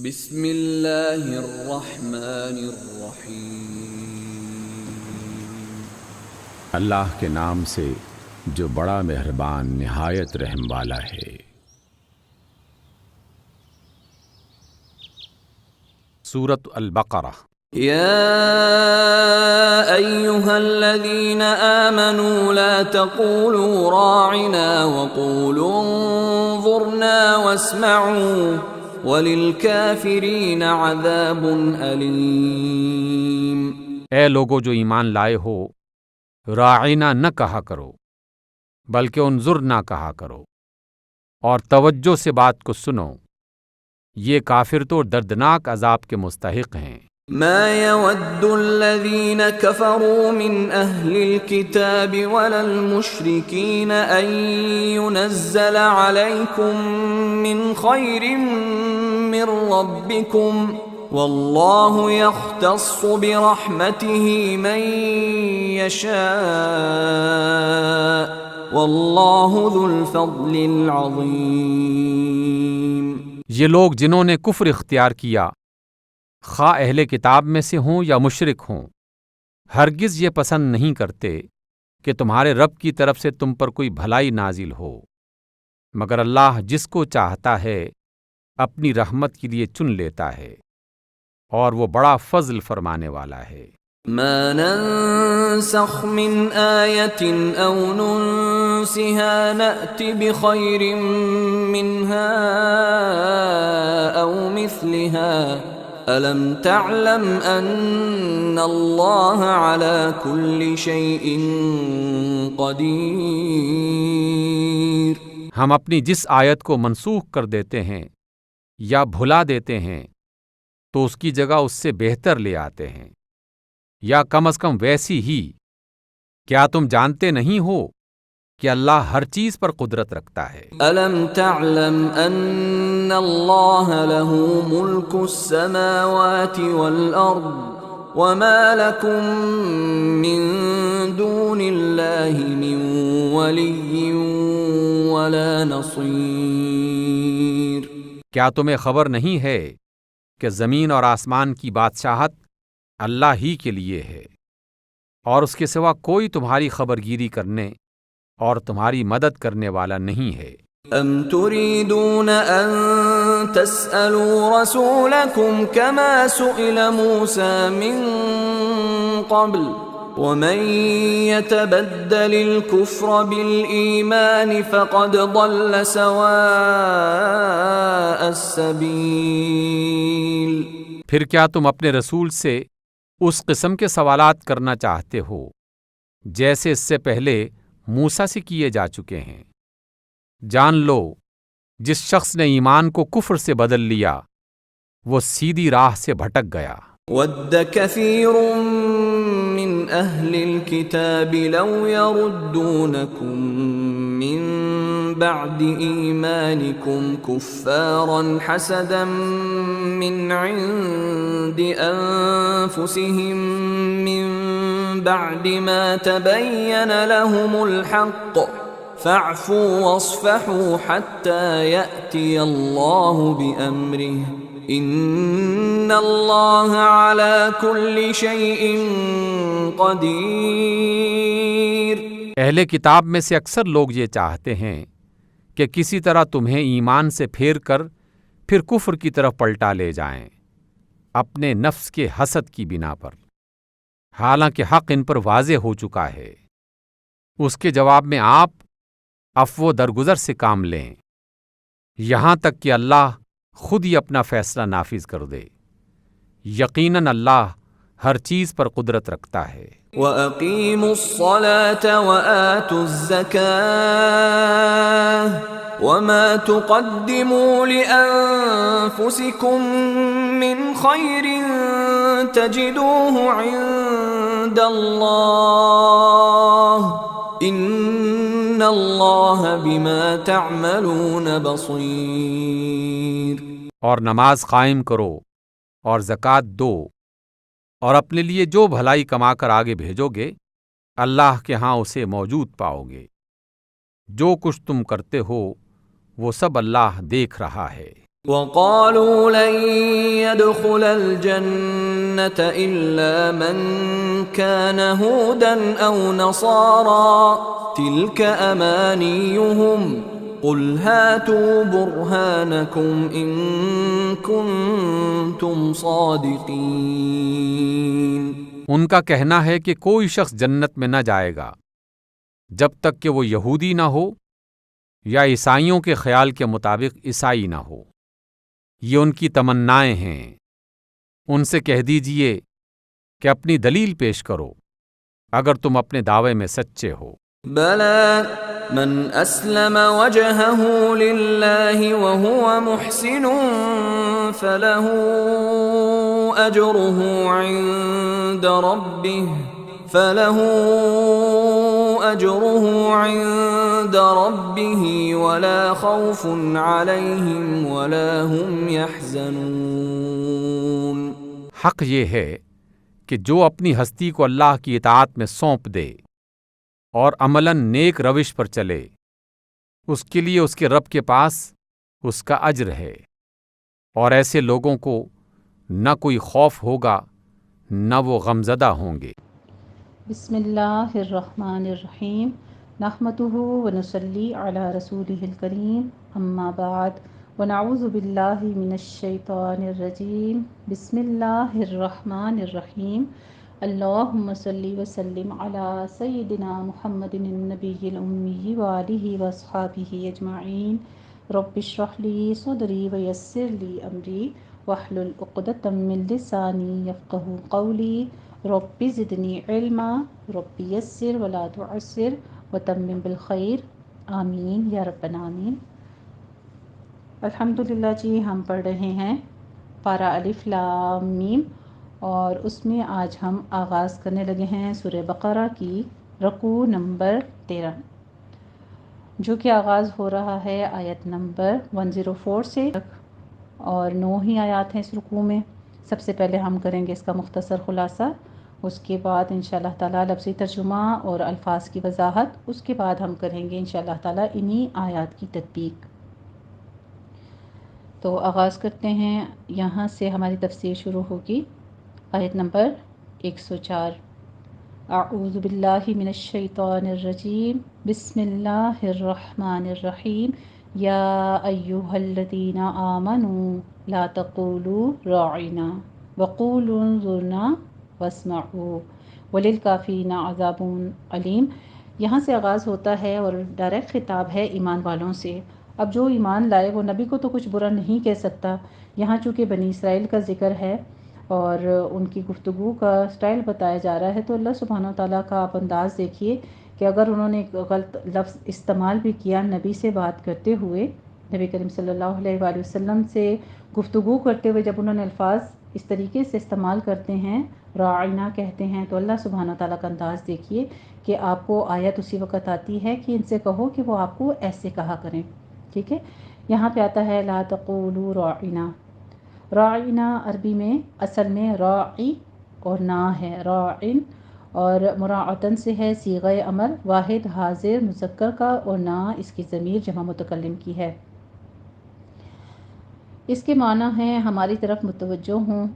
بسم اللہ الرحمن الرحیم۔ اللہ کے نام سے جو بڑا مہربان نہایت رحم والا ہے۔ سورۃ البقرہ۔ یا ایہا الذین آمنوا لا تقولوا راعنا وقولوا انظرنا واسمعوا وَلِلْكَافِرِينَ عَذَابٌ أَلِيمٌ۔ اے لوگو جو ایمان لائے ہو، راعنا نہ کہا کرو بلکہ انظر نہ کہا کرو، اور توجہ سے بات کو سنو، یہ کافر تو دردناک عذاب کے مستحق ہیں۔ ما يود الذين كفروا من أهل الكتاب ولا المشركين أن ينزل عليكم من خير من ربكم والله يختص برحمته من يشاء والله ذو الفضل العظيم۔ یہ لوگ جنہوں نے کفر اختیار کیا، خواہ اہل کتاب میں سے ہوں یا مشرک ہوں، ہرگز یہ پسند نہیں کرتے کہ تمہارے رب کی طرف سے تم پر کوئی بھلائی نازل ہو، مگر اللہ جس کو چاہتا ہے اپنی رحمت کے لیے چن لیتا ہے، اور وہ بڑا فضل فرمانے والا ہے۔ ما ننسخ من آية أو ننسها نأت بخير منها أو مثلها ألم تعلم أن الله على كل شيء قدير۔ ہم اپنی جس آیت کو منسوخ کر دیتے ہیں یا بھلا دیتے ہیں تو اس کی جگہ اس سے بہتر لے آتے ہیں، یا کم از کم ویسی ہی۔ کیا تم جانتے نہیں ہو کہ اللہ ہر چیز پر قدرت رکھتا ہے؟ أَلَمْ تَعْلَمْ أَنَّ اللَّهَ لَهُ مُلْكُ السَّمَاوَاتِ وَالْأَرْضِ وَمَا لَكُم مِّن دُونِ اللَّهِ مِن وَلِيٍّ وَلَا نَصِيرٍ۔ کیا تمہیں خبر نہیں ہے کہ زمین اور آسمان کی بادشاہت اللہ ہی کے لیے ہے، اور اس کے سوا کوئی تمہاری خبرگیری کرنے اور تمہاری مدد کرنے والا نہیں ہے؟ ام تريدون ان تسألوا رسولكم كما سئل موسى من قبل ومن يتبدل الكفر بالإيمان فقد ضل سواء السبيل۔ پھر کیا تم اپنے رسول سے اس قسم کے سوالات کرنا چاہتے ہو جیسے اس سے پہلے موسیٰ سے کیے جا چکے ہیں؟ جان لو، جس شخص نے ایمان کو کفر سے بدل لیا وہ سیدھی راہ سے بھٹک گیا۔ ود كثير من أهل الكتاب لو يردونكم من بعد إيمانكم كفارا حسدا من عند أنفسهم من بعد ما تبين لهم الحق فاعفوا واصفحوا حتى يأتي الله بأمره ان اللہ علی کل شیء قدیر۔ اہل کتاب میں سے اکثر لوگ یہ چاہتے ہیں کہ کسی طرح تمہیں ایمان سے پھیر کر پھر کفر کی طرف پلٹا لے جائیں، اپنے نفس کے حسد کی بنا پر، حالانکہ حق ان پر واضح ہو چکا ہے۔ اس کے جواب میں آپ عفو درگزر سے کام لیں، یہاں تک کہ اللہ خود ہی اپنا فیصلہ نافذ کر دے۔ یقیناً اللہ ہر چیز پر قدرت رکھتا ہے۔ وَأَقِيمُوا الصَّلَاةَ وَآتُوا الزَّكَاةَ وَمَا تُقَدِّمُوا لِأَنفُسِكُم مِّنْ خَيْرٍ تَجِدُوهُ عِندَ اللَّهِ ان اللہ بما تعملون بصیر۔ اور نماز قائم کرو اور زکوٰۃ دو، اور اپنے لیے جو بھلائی کما کر آگے بھیجو گے اللہ کے ہاں اسے موجود پاؤ گے۔ جو کچھ تم کرتے ہو وہ سب اللہ دیکھ رہا ہے۔ وقالوا لن يدخل الجنة إلا من كان هودا أو نصارى تلك أمانيهم قل هاتوا برهانكم إن كنتم صادقين۔ ان کا کہنا ہے کہ کوئی شخص جنت میں نہ جائے گا جب تک کہ وہ یہودی نہ ہو یا عیسائیوں کے خیال کے مطابق عیسائی نہ ہو۔ یہ ان کی تمنائیں ہیں۔ ان سے کہہ دیجئے کہ اپنی دلیل پیش کرو اگر تم اپنے دعوے میں سچے ہو۔ بلى من أسلم وجهه لله وهو محسن فله أجره عند ربه ولا خوف عليهم ولا هم يحزنون۔ حق یہ ہے کہ جو اپنی ہستی کو اللہ کی اطاعت میں سونپ دے اور عملاً نیک روش پر چلے، اس کے لیے اس کے رب کے پاس اس کا اجر ہے، اور ایسے لوگوں کو نہ کوئی خوف ہوگا نہ وہ غمزدہ ہوں گے۔ بسم اللہ الرحمن الرحیم، نحمدہ ونصلی علی رسولہ الکریم، اما بعد، ونعوذ باللہ من الشیطان الرجیم، بسم اللہ الرحمن الرحیم، اللہم صلی وسلم علی سیدنا محمد النبی الامی وآلہ واصحابہ اجمعین، رب اشرح لی صدری ویسر لی امری واحلل عقدۃ من لسانی یفقہوا قولی، رب زدنی علما، رب یسر ولا تعسر وتمم بالخیر، آمین یا رب العالمین۔ الحمدللہ جی، ہم پڑھ رہے ہیں پارہ الف لام میم، اور اس میں آج ہم آغاز کرنے لگے ہیں سورہ بقرہ کی رکوع نمبر 13، جو کہ آغاز ہو رہا ہے آیت نمبر 104 سے، اور 9 ہی آیات ہیں اس رکوع میں۔ سب سے پہلے ہم کریں گے اس کا مختصر خلاصہ، اس کے بعد انشاءاللہ تعالیٰ لفظی ترجمہ اور الفاظ کی وضاحت، اس کے بعد ہم کریں گے انشاءاللہ تعالیٰ انہی آیات کی تطبیق۔ تو آغاز کرتے ہیں، یہاں سے ہماری تفسیر شروع ہوگی۔ آیت نمبر 104، اعوذ باللہ من الشیطان الرجیم، بسم اللہ الرحمن الرحیم، یا ایہا الذین آمنوا لا تقولوا راعنا وقولوا انظرنا واسمعوا وللکافرین عذاب علیم۔ یہاں سے آغاز ہوتا ہے اور ڈائریکٹ خطاب ہے ایمان والوں سے۔ اب جو ایمان لائے وہ نبی کو تو کچھ برا نہیں کہہ سکتا، یہاں چونکہ بنی اسرائیل کا ذکر ہے اور ان کی گفتگو کا سٹائل بتایا جا رہا ہے، تو اللہ سبحانہ وتعالیٰ کا آپ انداز دیکھیے کہ اگر انہوں نے غلط لفظ استعمال بھی کیا نبی سے بات کرتے ہوئے، نبی کریم صلی اللہ علیہ وآلہ وسلم سے گفتگو کرتے ہوئے جب انہوں نے الفاظ اس طریقے سے استعمال کرتے ہیں، راعنا کہتے ہیں، تو اللہ سبحانہ وتعالیٰ کا انداز دیکھیے کہ آپ کو آیت اسی وقت آتی ہے کہ ان سے کہو کہ وہ آپ کو ایسے کہا کریں، ٹھیک ہے۔ یہاں پہ آتا ہے لا تقولوا راعنا۔ راعنا عربی میں اصل میں راعی اور نا ہے، راعن، اور مراعتن سے ہے صیغہ امر، واحد حاضر مذکر کا، اور نا اس کی ضمیر جمع متکلم کی ہے۔ اس کے معنی ہیں ہماری طرف متوجہ ہوں،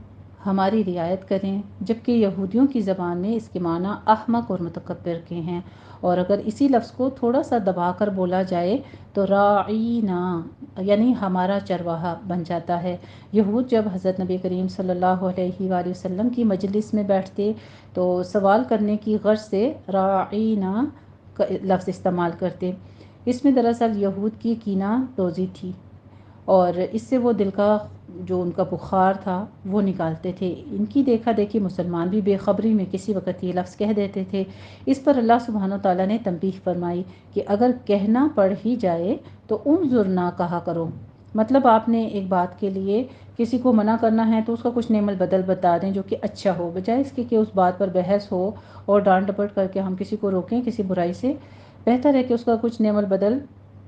ہماری رعایت کریں، جبکہ یہودیوں کی زبان میں اس کے معنی احمق اور متکبر کے ہیں، اور اگر اسی لفظ کو تھوڑا سا دبا کر بولا جائے تو راعینا یعنی ہمارا چرواہا بن جاتا ہے۔ یہود جب حضرت نبی کریم صلی اللہ علیہ وآلہ وسلم کی مجلس میں بیٹھتے تو سوال کرنے کی غرض سے راعینا کا لفظ استعمال کرتے۔ اس میں دراصل یہود کی کینہ توزی تھی، اور اس سے وہ دل کا جو ان کا بخار تھا وہ نکالتے تھے۔ ان کی دیکھا دیکھی مسلمان بھی بے خبری میں کسی وقت یہ لفظ کہہ دیتے تھے۔ اس پر اللہ سبحانہ وتعالیٰ نے تنبیہ فرمائی کہ اگر کہنا پڑ ہی جائے تو انظرنا کہا کرو، مطلب آپ نے ایک بات کے لیے کسی کو منع کرنا ہے تو اس کا کچھ نعم البدل بتا دیں جو کہ اچھا ہو، بجائے اس کے کہ اس بات پر بحث ہو اور ڈانٹ ڈپٹ کر کے ہم کسی کو روکیں کسی برائی سے۔ بہتر ہے کہ اس کا کچھ نعم البدل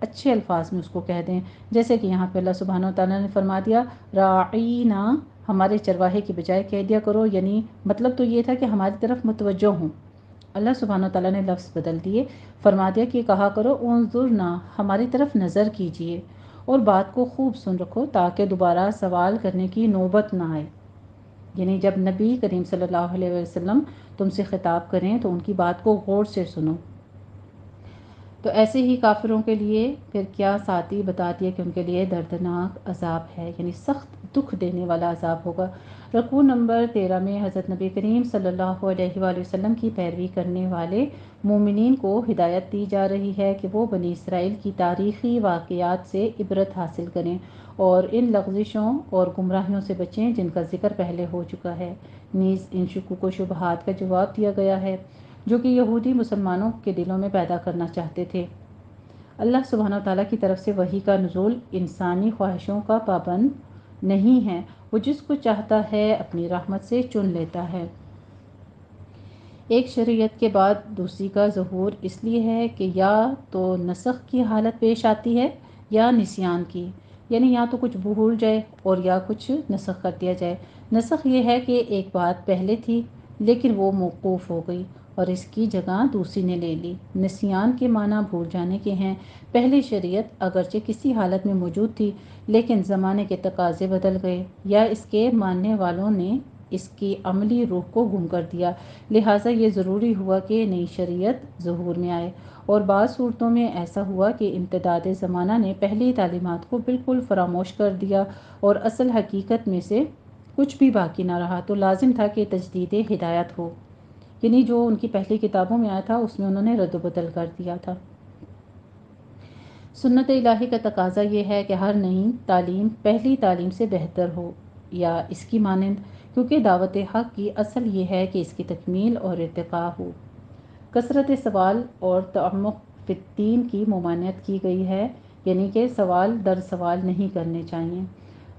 اچھے الفاظ میں اس کو کہہ دیں، جیسے کہ یہاں پہ اللہ سبحانہ وتعالیٰ نے فرما دیا راعینا، ہمارے چرواہے کی بجائے کہہ دیا کرو، یعنی مطلب تو یہ تھا کہ ہماری طرف متوجہ ہوں۔ اللہ سبحانہ وتعالیٰ نے لفظ بدل دیے، فرما دیا کہ کہا کرو انظرنا، ہماری طرف نظر کیجئے، اور بات کو خوب سن رکھو تاکہ دوبارہ سوال کرنے کی نوبت نہ آئے۔ یعنی جب نبی کریم صلی اللہ علیہ وسلم تم سے خطاب کریں تو ان کی بات کو غور سے سنو۔ تو ایسے ہی کافروں کے لیے پھر کیا ساتھ ہی بتا دیا کہ ان کے لیے دردناک عذاب ہے، یعنی سخت دکھ دینے والا عذاب ہوگا۔ رکوع نمبر 13 میں حضرت نبی کریم صلی اللہ علیہ وآلہ وسلم کی پیروی کرنے والے مومنین کو ہدایت دی جا رہی ہے کہ وہ بنی اسرائیل کی تاریخی واقعات سے عبرت حاصل کریں اور ان لغزشوں اور گمراہیوں سے بچیں جن کا ذکر پہلے ہو چکا ہے۔ نیز ان شکوک و شبہات کا جواب دیا گیا ہے جو کہ یہودی مسلمانوں کے دلوں میں پیدا کرنا چاہتے تھے۔ اللہ سبحانہ وتعالیٰ کی طرف سے وحی کا نزول انسانی خواہشوں کا پابند نہیں ہے، وہ جس کو چاہتا ہے اپنی رحمت سے چن لیتا ہے۔ ایک شریعت کے بعد دوسری کا ظہور اس لیے ہے کہ یا تو نسخ کی حالت پیش آتی ہے یا نسیان کی، یعنی یا تو کچھ بھول جائے اور یا کچھ نسخ کر دیا جائے۔ نسخ یہ ہے کہ ایک بات پہلے تھی لیکن وہ موقوف ہو گئی اور اس کی جگہ دوسری نے لے لی۔ نسیان کے معنی بھول جانے کے ہیں۔ پہلی شریعت اگرچہ کسی حالت میں موجود تھی لیکن زمانے کے تقاضے بدل گئے یا اس کے ماننے والوں نے اس کی عملی روح کو گم کر دیا، لہٰذا یہ ضروری ہوا کہ نئی شریعت ظہور میں آئے۔ اور بعض صورتوں میں ایسا ہوا کہ امتداد زمانہ نے پہلی تعلیمات کو بالکل فراموش کر دیا اور اصل حقیقت میں سے کچھ بھی باقی نہ رہا، تو لازم تھا کہ تجدید ہدایت ہو، یعنی جو ان کی پہلی کتابوں میں آیا تھا اس میں انہوں نے رد و بدل کر دیا تھا۔ سنت الہی کا تقاضا یہ ہے کہ ہر نئی تعلیم پہلی تعلیم سے بہتر ہو یا اس کی مانند، کیونکہ دعوت حق کی اصل یہ ہے کہ اس کی تکمیل اور ارتقاء ہو۔ کثرت سوال اور تعمق فی الدین کی ممانعت کی گئی ہے، یعنی کہ سوال در سوال نہیں کرنے چاہیے۔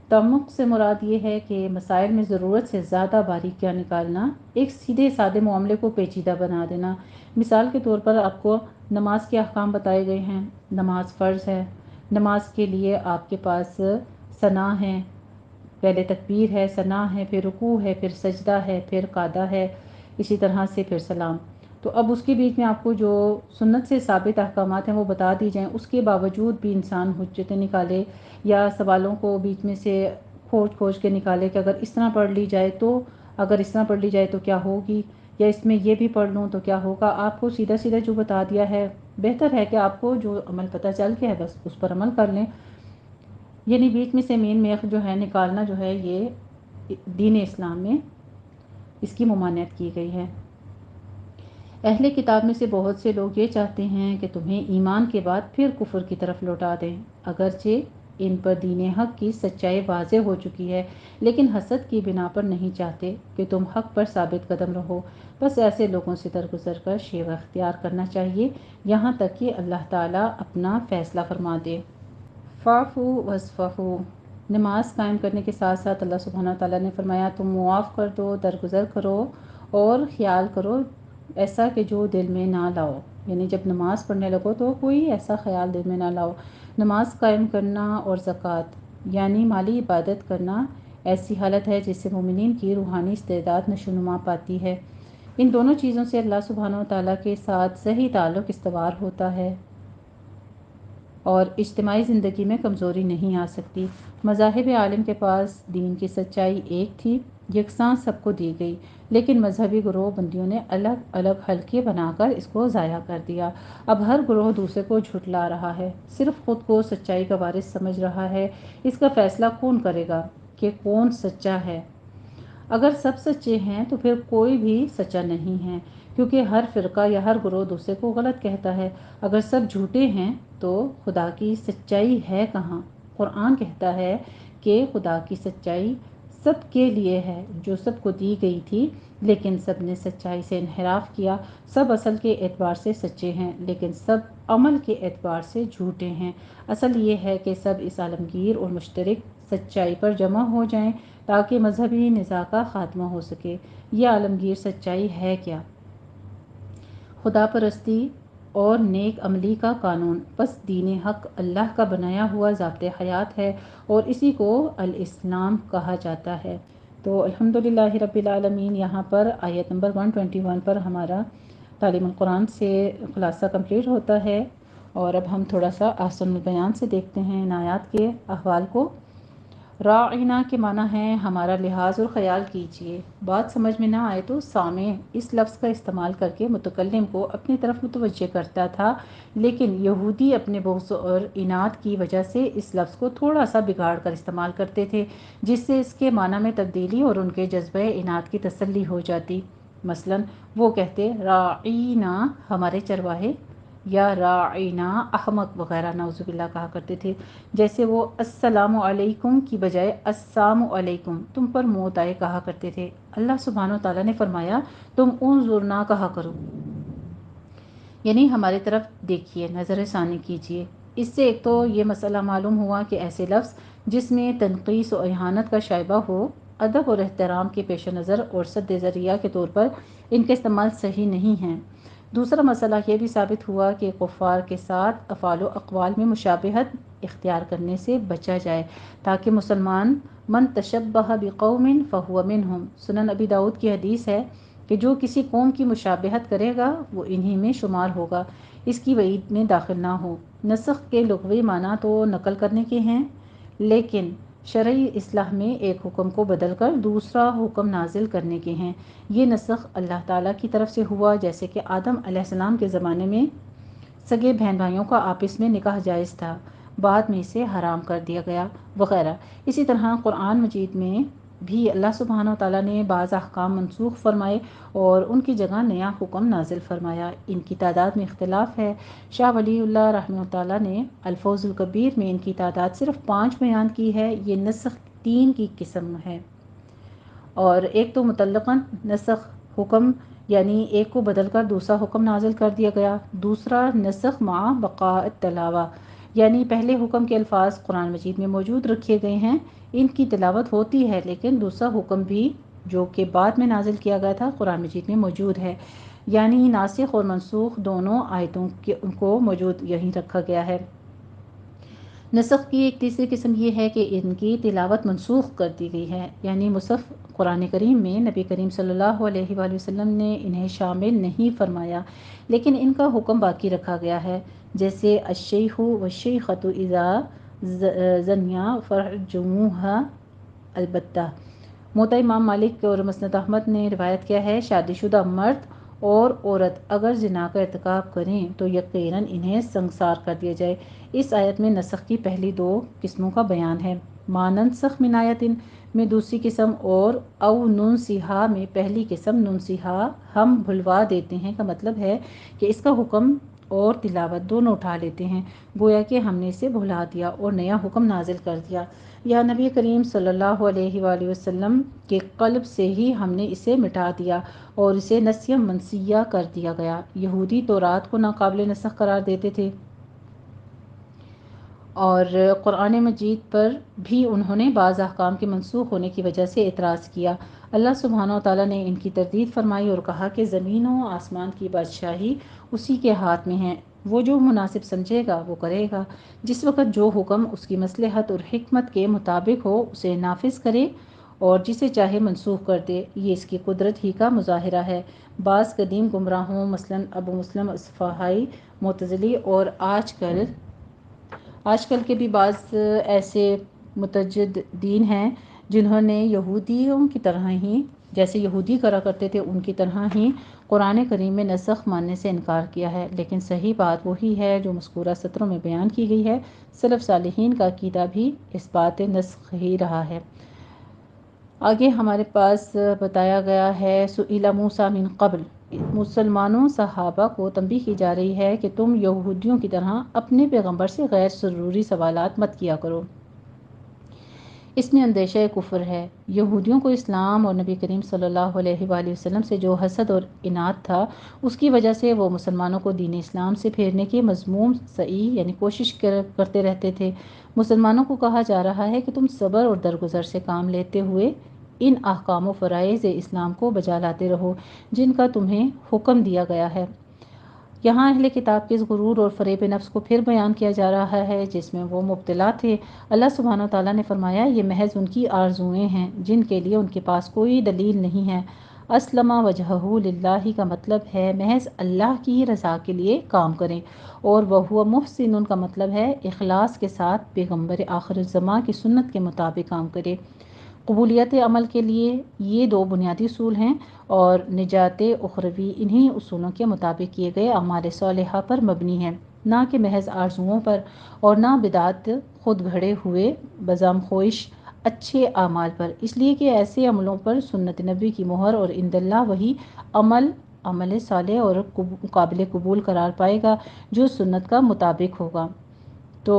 تعمق سے مراد یہ ہے کہ مسائل میں ضرورت سے زیادہ باریکیاں نکالنا، ایک سیدھے سادے معاملے کو پیچیدہ بنا دینا۔ مثال کے طور پر آپ کو نماز کے احکام بتائے گئے ہیں، نماز فرض ہے، نماز کے لیے آپ کے پاس ثنا ہے، پہلے تکبیر ہے، ثنا ہے، پھر رکوع ہے، پھر سجدہ ہے، پھر قعدہ ہے، اسی طرح سے پھر سلام۔ تو اب اس کے بیچ میں آپ کو جو سنت سے ثابت احکامات ہیں وہ بتا دی جائیں، اس کے باوجود بھی انسان حجتیں نکالے یا سوالوں کو بیچ میں سے کھوج کے نکالے کہ اگر اس طرح پڑھ لی جائے تو، اگر اس طرح پڑھ لی جائے تو کیا ہوگی، یا اس میں یہ بھی پڑھ لوں تو کیا ہوگا۔ آپ کو سیدھا سیدھا جو بتا دیا ہے، بہتر ہے کہ آپ کو جو عمل پتہ چل کے ہے بس اس پر عمل کر لیں، یعنی بیچ میں سے مین میخ جو ہے نکالنا جو ہے یہ دین اسلام میں اس کی ممانعت کی گئی ہے۔ اہل کتاب میں سے بہت سے لوگ یہ چاہتے ہیں کہ تمہیں ایمان کے بعد پھر کفر کی طرف لوٹا دیں، اگرچہ ان پر دین حق کی سچائی واضح ہو چکی ہے، لیکن حسد کی بنا پر نہیں چاہتے کہ تم حق پر ثابت قدم رہو۔ بس ایسے لوگوں سے درگزر کر شیوہ اختیار کرنا چاہیے یہاں تک کہ اللہ تعالیٰ اپنا فیصلہ فرما دے۔ فاعفوا واصفحوا، نماز قائم کرنے کے ساتھ ساتھ اللہ سبحانہ تعالیٰ نے فرمایا تم معاف کر دو، درگزر کرو اور خیال کرو ایسا کہ جو دل میں نہ لاؤ، یعنی جب نماز پڑھنے لگو تو کوئی ایسا خیال دل میں نہ لاؤ۔ نماز قائم کرنا اور زکوٰۃ یعنی مالی عبادت کرنا ایسی حالت ہے جس سے مومنین کی روحانی استعداد نشوونما پاتی ہے۔ ان دونوں چیزوں سے اللہ سبحانہ وتعالیٰ کے ساتھ صحیح تعلق استوار ہوتا ہے اور اجتماعی زندگی میں کمزوری نہیں آ سکتی۔ مذاہب عالم کے پاس دین کی سچائی ایک تھی، یکساں سب کو دی گئی، لیکن مذہبی گروہ بندیوں نے الگ الگ حلقے بنا کر اس کو ضائع کر دیا۔ اب ہر گروہ دوسرے کو جھٹلا رہا ہے، صرف خود کو سچائی کا وارث سمجھ رہا ہے۔ اس کا فیصلہ کون کرے گا کہ کون سچا ہے؟ اگر سب سچے ہیں تو پھر کوئی بھی سچا نہیں ہے، کیونکہ ہر فرقہ یا ہر گروہ دوسرے کو غلط کہتا ہے۔ اگر سب جھوٹے ہیں تو خدا کی سچائی ہے کہاں؟ قرآن کہتا ہے کہ خدا کی سچائی سب کے لیے ہے جو سب کو دی گئی تھی، لیکن سب نے سچائی سے انحراف کیا۔ سب اصل کے اعتبار سے سچے ہیں لیکن سب عمل کے اعتبار سے جھوٹے ہیں۔ اصل یہ ہے کہ سب اس عالمگیر اور مشترک سچائی پر جمع ہو جائیں تاکہ مذہبی نزاع کا خاتمہ ہو سکے۔ یہ عالمگیر سچائی ہے کیا؟ خدا پرستی اور نیک عملی کا قانون۔ بس دین حق اللہ کا بنایا ہوا ضابط حیات ہے اور اسی کو الاسلام کہا جاتا ہے۔ تو الحمدللہ رب العالمین، یہاں پر آیت نمبر 121 پر ہمارا تعلیم القرآن سے خلاصہ کمپلیٹ ہوتا ہے اور اب ہم تھوڑا سا احسن البیان سے دیکھتے ہیں ان آیات کے احوال کو۔ راعینا کے معنی ہے ہمارا لحاظ اور خیال کیجیے۔ بات سمجھ میں نہ آئے تو سامع اس لفظ کا استعمال کر کے متکلم کو اپنی طرف متوجہ کرتا تھا، لیکن یہودی اپنے بغض اور اناد کی وجہ سے اس لفظ کو تھوڑا سا بگاڑ کر استعمال کرتے تھے، جس سے اس کے معنی میں تبدیلی اور ان کے جذبہ اناد کی تسلی ہو جاتی۔ مثلا وہ کہتے راعینا ہمارے چرواہے، یا راعینا احمق وغیرہ نعوذ باللہ کہا کرتے تھے۔ جیسے وہ السلام علیکم کی بجائے السلام علیکم تم پر موت آئے کہا کرتے تھے۔ اللہ سبحانہ و تعالیٰ نے فرمایا تم انظرنا کہا کرو، یعنی ہماری طرف دیکھیے، نظر ثانی کیجیے۔ اس سے ایک تو یہ مسئلہ معلوم ہوا کہ ایسے لفظ جس میں تنقیص و اہانت کا شائبہ ہو، ادب اور احترام کے پیش نظر اور سد ذریعہ کے طور پر ان کا استعمال صحیح نہیں ہے۔ دوسرا مسئلہ یہ بھی ثابت ہوا کہ کفار کے ساتھ افعال و اقوال میں مشابہت اختیار کرنے سے بچا جائے، تاکہ مسلمان من تشبہ بقوم فہو منہم، سنن ابی داؤد کی حدیث ہے کہ جو کسی قوم کی مشابہت کرے گا وہ انہی میں شمار ہوگا، اس کی وعید میں داخل نہ ہو۔ نسخ کے لغوی معنی تو نقل کرنے کے ہیں، لیکن شرعی اصلاح میں ایک حکم کو بدل کر دوسرا حکم نازل کرنے کے ہیں۔ یہ نسخ اللہ تعالیٰ کی طرف سے ہوا، جیسے کہ آدم علیہ السلام کے زمانے میں سگے بہن بھائیوں کا آپس میں نکاح جائز تھا، بعد میں اسے حرام کر دیا گیا وغیرہ۔ اسی طرح قرآن مجید میں بھی اللہ سبحانہ و تعالیٰ نے بعض احکام منسوخ فرمائے اور ان کی جگہ نیا حکم نازل فرمایا۔ ان کی تعداد میں اختلاف ہے۔ شاہ ولی اللہ رحمہ تعالیٰ نے الفوز الکبیر میں ان کی تعداد صرف 5 بیان کی ہے۔ یہ نسخ 3 کی قسم ہے، اور ایک تو مطلقاً نسخ حکم، یعنی ایک کو بدل کر دوسرا حکم نازل کر دیا گیا۔ دوسرا نسخ مع بقاء التلاوہ، یعنی پہلے حکم کے الفاظ قرآن مجید میں موجود رکھے گئے ہیں، ان کی تلاوت ہوتی ہے، لیکن دوسرا حکم بھی جو کہ بعد میں نازل کیا گیا تھا قرآن مجید میں موجود ہے، یعنی ناسخ اور منسوخ دونوں آیتوں کو موجود یہیں رکھا گیا ہے۔ نسخ کی ایک تیسری قسم یہ ہے کہ ان کی تلاوت منسوخ کر دی گئی ہے، یعنی مصحف قرآن کریم میں نبی کریم صلی اللہ علیہ وآلہ وسلم نے انہیں شامل نہیں فرمایا، لیکن ان کا حکم باقی رکھا گیا ہے، جیسے الشیخ والشیخۃ اذا زنیا فرجموہا البتہ۔ موطا امام مالک اور مسند احمد نے روایت کیا ہے شادی شدہ مرد اور عورت اگر زنا کا ارتکاب کریں تو یقیناً انہیں سنگسار کر دیا جائے۔ اس آیت میں نسخ کی پہلی 2 قسموں کا بیان ہے، ما ننسخ من آیت میں دوسری قسم، اور او ننسیہا میں پہلی قسم۔ ننسیہا ہم بھلوا دیتے ہیں کا مطلب ہے کہ اس کا حکم اور تلاوت دونوں اٹھا لیتے ہیں، گویا کہ ہم نے اسے بھلا دیا اور نیا حکم نازل کر دیا، یا نبی کریم صلی اللہ علیہ وآلہ وسلم کے قلب سے ہی ہم نے اسے مٹا دیا اور اسے نسیہ منسیہ کر دیا گیا۔ یہودی تورات کو ناقابل نسخ قرار دیتے تھے، اور قرآن مجید پر بھی انہوں نے بعض احکام کے منسوخ ہونے کی وجہ سے اعتراض کیا۔ اللہ سبحانہ و تعالیٰ نے ان کی تردید فرمائی اور کہا کہ زمین و آسمان کی بادشاہی اسی کے ہاتھ میں ہے، وہ جو مناسب سمجھے گا وہ کرے گا۔ جس وقت جو حکم اس کی مصلحت اور حکمت کے مطابق ہو اسے نافذ کرے اور جسے چاہے منسوخ کر دے، یہ اس کی قدرت ہی کا مظاہرہ ہے۔ بعض قدیم گمراہوں مثلا ابو مسلم اصفہانی معتزلی اور آج کل کے بھی بعض ایسے متجددین ہیں جنہوں نے یہودیوں کی طرح ہی، جیسے یہودی کرا کرتے تھے ان کی طرح ہی قرآن کریم میں نسخ ماننے سے انکار کیا ہے، لیکن صحیح بات وہی ہے جو مذکورہ سطروں میں بیان کی گئی ہے۔ سلف صالحین کا عقیدہ بھی اس بات نسخ ہی رہا ہے۔ آگے ہمارے پاس بتایا گیا ہے سئل موسیٰ من قبل، مسلمانوں صحابہ کو تنبیہ کی جا رہی ہے کہ تم یہودیوں کی طرح اپنے پیغمبر سے غیر ضروری سوالات مت کیا کرو، اس میں اندیشہ کفر ہے۔ یہودیوں کو اسلام اور نبی کریم صلی اللہ علیہ وآلہ وسلم سے جو حسد اور اناد تھا، اس کی وجہ سے وہ مسلمانوں کو دین اسلام سے پھیرنے کی مذموم سعی یعنی کوشش کرتے رہتے تھے۔ مسلمانوں کو کہا جا رہا ہے کہ تم صبر اور درگزر سے کام لیتے ہوئے ان احکام و فرائض اسلام کو بجا لاتے رہو جن کا تمہیں حکم دیا گیا ہے۔ یہاں اہل کتاب کے غرور اور فریب نفس کو پھر بیان کیا جا رہا ہے جس میں وہ مبتلا تھے۔ اللہ سبحانہ و تعالیٰ نے فرمایا یہ محض ان کی آرزوئیں ہیں جن کے لیے ان کے پاس کوئی دلیل نہیں ہے۔ اسلم وجہہ للہ کا مطلب ہے محض اللہ کی ہی رضا کے لیے کام کریں، اور وہو محسن کا مطلب ہے اخلاص کے ساتھ پیغمبر آخر الزماں کی سنت کے مطابق کام کرے۔ قبولیت عمل کے لیے یہ دو بنیادی اصول ہیں، اور نجات اخروی انہی اصولوں کے مطابق کیے گئے اعمال صالحہ پر مبنی ہے، نہ کہ محض آرزوؤں پر، اور نہ بدعت خود گھڑے ہوئے بزم خواہش اچھے اعمال پر، اس لیے کہ ایسے عملوں پر سنت نبی کی مہر اور عند اللہ وہی عمل صالح اور قابل قبول قرار پائے گا جو سنت کا مطابق ہوگا۔ تو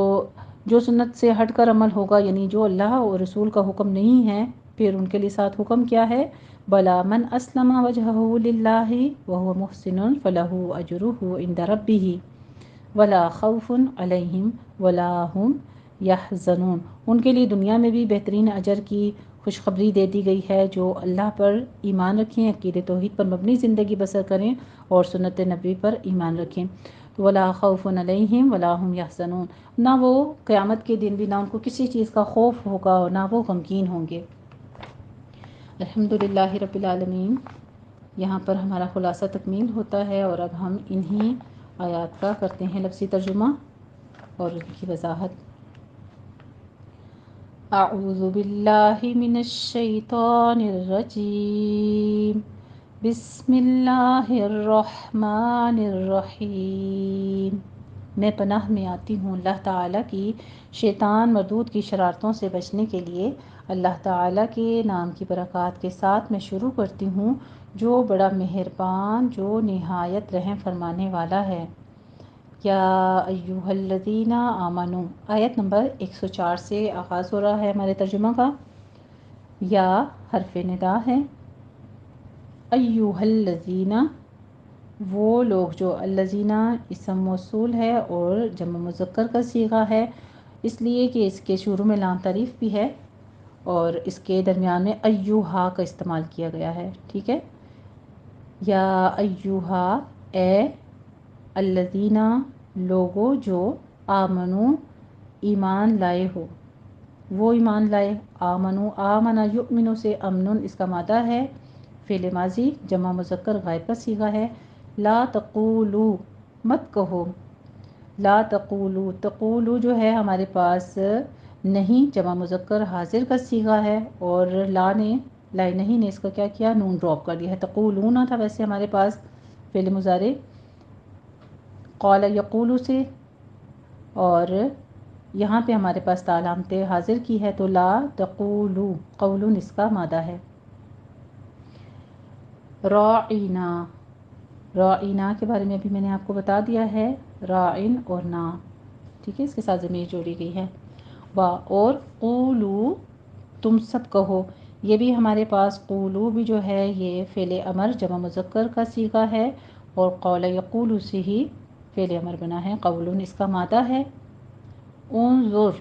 جو سنت سے ہٹ کر عمل ہوگا، یعنی جو اللہ اور رسول کا حکم نہیں ہے، پھر ان کے لیے ساتھ حکم کیا ہے؟ بلا من اسلم وجہہ للہ وہو محسن فلہ اجرہ عند ربہ ولا خوف علیہم ولا هم یحزنون۔ ان کے لیے دنیا میں بھی بہترین اجر کی خوشخبری دے دی گئی ہے جو اللہ پر ایمان رکھیں، عقید توحید پر مبنی زندگی بسر کریں اور سنت نبی پر ایمان رکھیں۔ ولا خوف علیہم ولا هم یحزنون، نہ وہ قیامت کے دن بھی نہ ان کو کسی چیز کا خوف ہوگا اور نہ وہ غمگین ہوں گے۔ الحمدللہ رب العالمین۔ یہاں پر ہمارا خلاصہ تکمیل ہوتا ہے، اور اب ہم انہی آیات کا کرتے ہیں لفظی ترجمہ اور ان کی وضاحت۔ اعوذ باللہ من الشیطان الرجیم، بسم اللہ الرحمن الرحیم۔ میں پناہ میں آتی ہوں اللہ تعالیٰ کی شیطان مردود کی شرارتوں سے بچنے کے لیے۔ اللہ تعالیٰ کے نام کی برکات کے ساتھ میں شروع کرتی ہوں جو بڑا مہربان، جو نہایت رحم فرمانے والا ہے۔ یا ایھا الذین آمنو، آیت نمبر 104 سے آغاز ہو رہا ہے ہمارے ترجمہ کا۔ یا حرف ندا ہے، ایھا الذین وہ لوگ جو، الذین اسم موصول ہے اور جمع مذکر کا صیغہ ہے، اس لیے کہ اس کے شروع میں لام تعریف بھی ہے اور اس کے درمیان میں ایھا کا استعمال کیا گیا ہے، ٹھیک ہے۔ یا ایھا، اے الذین لوگو جو، آمنو ایمان لائے ہو، وہ ایمان لائے۔ آمنو، آمنا یؤمنو سے امن اس کا مادہ ہے، فعل ماضی جمع مذکر غائب کا صیغہ ہے۔ لا تقولو، مت کہو۔ لا تقولو، تقولو جو ہے ہمارے پاس نہیں جمع مذکر حاضر کا صیغہ ہے، اور لا نہیں نے اس کا کیا کیا، نون ڈراپ کر دیا ہے۔ تقولون تھا ویسے ہمارے پاس فعل مضارع قال یقول سے، اور یہاں پہ ہمارے پاس تا علامت حاضر کی ہے، تو لا تقولو، قولن اس کا مادہ ہے۔ راعینا، راعینا کے بارے میں ابھی میں نے آپ کو بتا دیا ہے، راعن اور نا، ٹھیک ہے، اس کے ساتھ ضمیر جوڑی گئی ہے۔ اور قولو، تم سب کہو، یہ بھی ہمارے پاس قولو بھی جو ہے یہ فعل امر جمع مذکر کا صیغہ ہے، اور قول یقول سے ہی فعل امر بنا ہے، قولن اس کا مادہ ہے۔ انظر،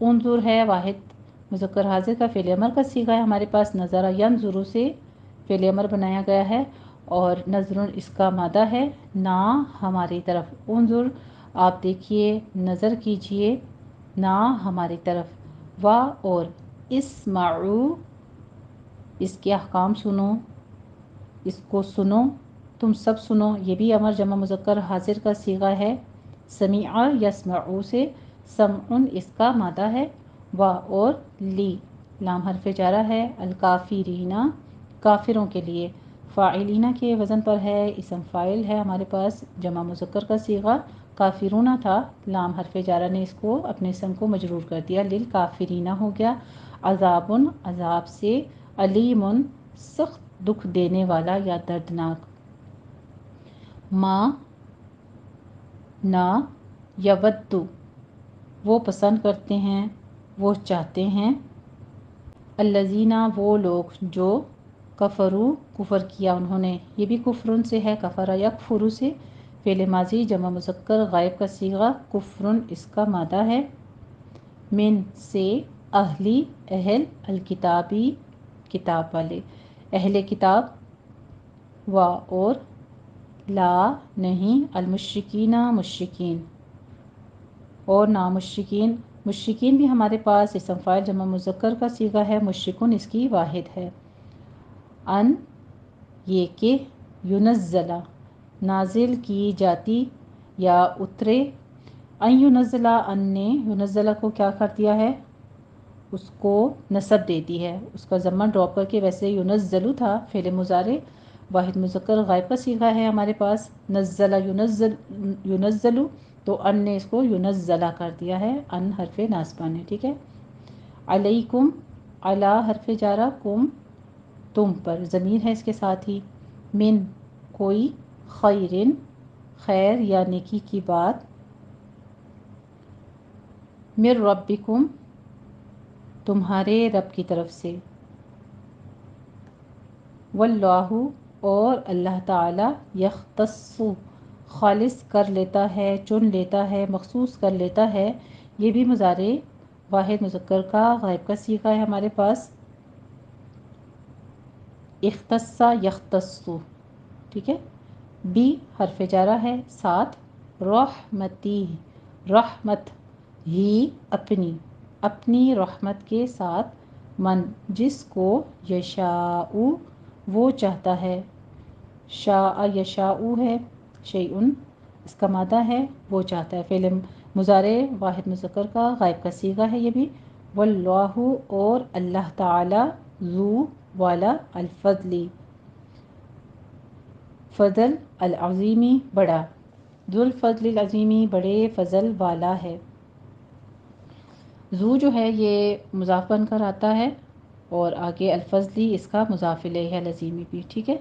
انظر ہے واحد مذکر حاضر کا فعل امر کا صیغہ ہے ہمارے پاس، نظر ینظر سے فعل امر بنایا گیا ہے، اور نظر اس کا مادہ ہے، نا ہماری طرف۔ انظر آپ دیکھیے، نظر کیجئے، نا ہماری طرف۔ وا اور اسمعوا، اس کے احکام سنو، اس کو سنو، تم سب سنو، یہ بھی امر جمع مذکر حاضر کا صیغہ ہے، سمع یسمعو سے سمع اس کا مادہ ہے۔ وا اور لی، لام حرف جارہ ہے، الکافرین کافروں کے لیے، فاعلین کے وزن پر ہے، اسم فاعل ہے ہمارے پاس جمع مذکر کا صیغہ، کافرون تھا، لام حرف جارہ نے اس کو اپنے اسم کو مجرور کر دیا، للکافرین ہو گیا۔ عذاب، عذاب سے، علیم سخت دکھ دینے والا یا دردناک۔ ما، نا، یود وہ پسند کرتے ہیں، وہ چاہتے ہیں، الذین وہ لوگ جو، کفروا کفر کیا انہوں نے، یہ بھی کفرن سے ہے، کفر یکفر سے فعل ماضی جمع مذکر غائب کا صیغہ، کفرن اس کا مادہ ہے۔ من سے، اہلی اہل، الکتابی کتاب والے، اہل کتاب۔ وا اور لا نہیں، المشرکین مشرکین، اور نا مشرکین، مشرکین بھی ہمارے پاس اسم فاعل جمع مذکر کا صیغہ ہے، مشرکن اس کی واحد ہے۔ ان یہ کہ ینزلہ نازل کی جاتی یا اترے، ان ینزلہ ان نے ینزلہ کو کیا کر دیا ہے، اس کو نصب دیتی ہے، اس کا ضمہ ڈراپ کر کے، ویسے ینزلو تھا فعل مضارع واحد مذکر غائب کا صیغہ ہے ہمارے پاس، نزلہ ینزلو، تو ان نے اس کو ینزلہ کر دیا ہے، ان حرف ناصبہ نے، ٹھیک ہے۔ علیکم، علی حرف جارہ، کم تم پر، ضمیر ہے اس کے ساتھ ہی، من کوئی، خیرن خیر یا نیکی کی بات، من ربکم تمہارے رب کی طرف سے، واللہ اور اللہ تعالی یختص خالص کر لیتا ہے، چن لیتا ہے، مخصوص کر لیتا ہے، یہ بھی مضارع واحد مذکر کا غائب کا صیغہ ہے ہمارے پاس، اختص یختص، ٹھیک ہے۔ بی حرف جارہ ہے، ساتھ رحمتی، رحمت ہی اپنی، اپنی رحمت کے ساتھ، من جس کو، یشاء وہ چاہتا ہے، شاء یشاء ہے، شیئن اس کا مادہ ہے وہ چاہتا ہے، فعل مضارع واحد مذکر کا غائب کا صیغہ ہے یہ بھی، واللہ اور اللہ تعالی، ذو والا، الفضلی فضل، العظیمی بڑا، ذو الفضل العظیمی بڑے فضل والا ہے۔ ذو جو ہے یہ مضاف بن کر آتا ہے، اور آگے الفضلی اس کا مضاف الیہ ہے، العظیمی بھی، ٹھیک ہے۔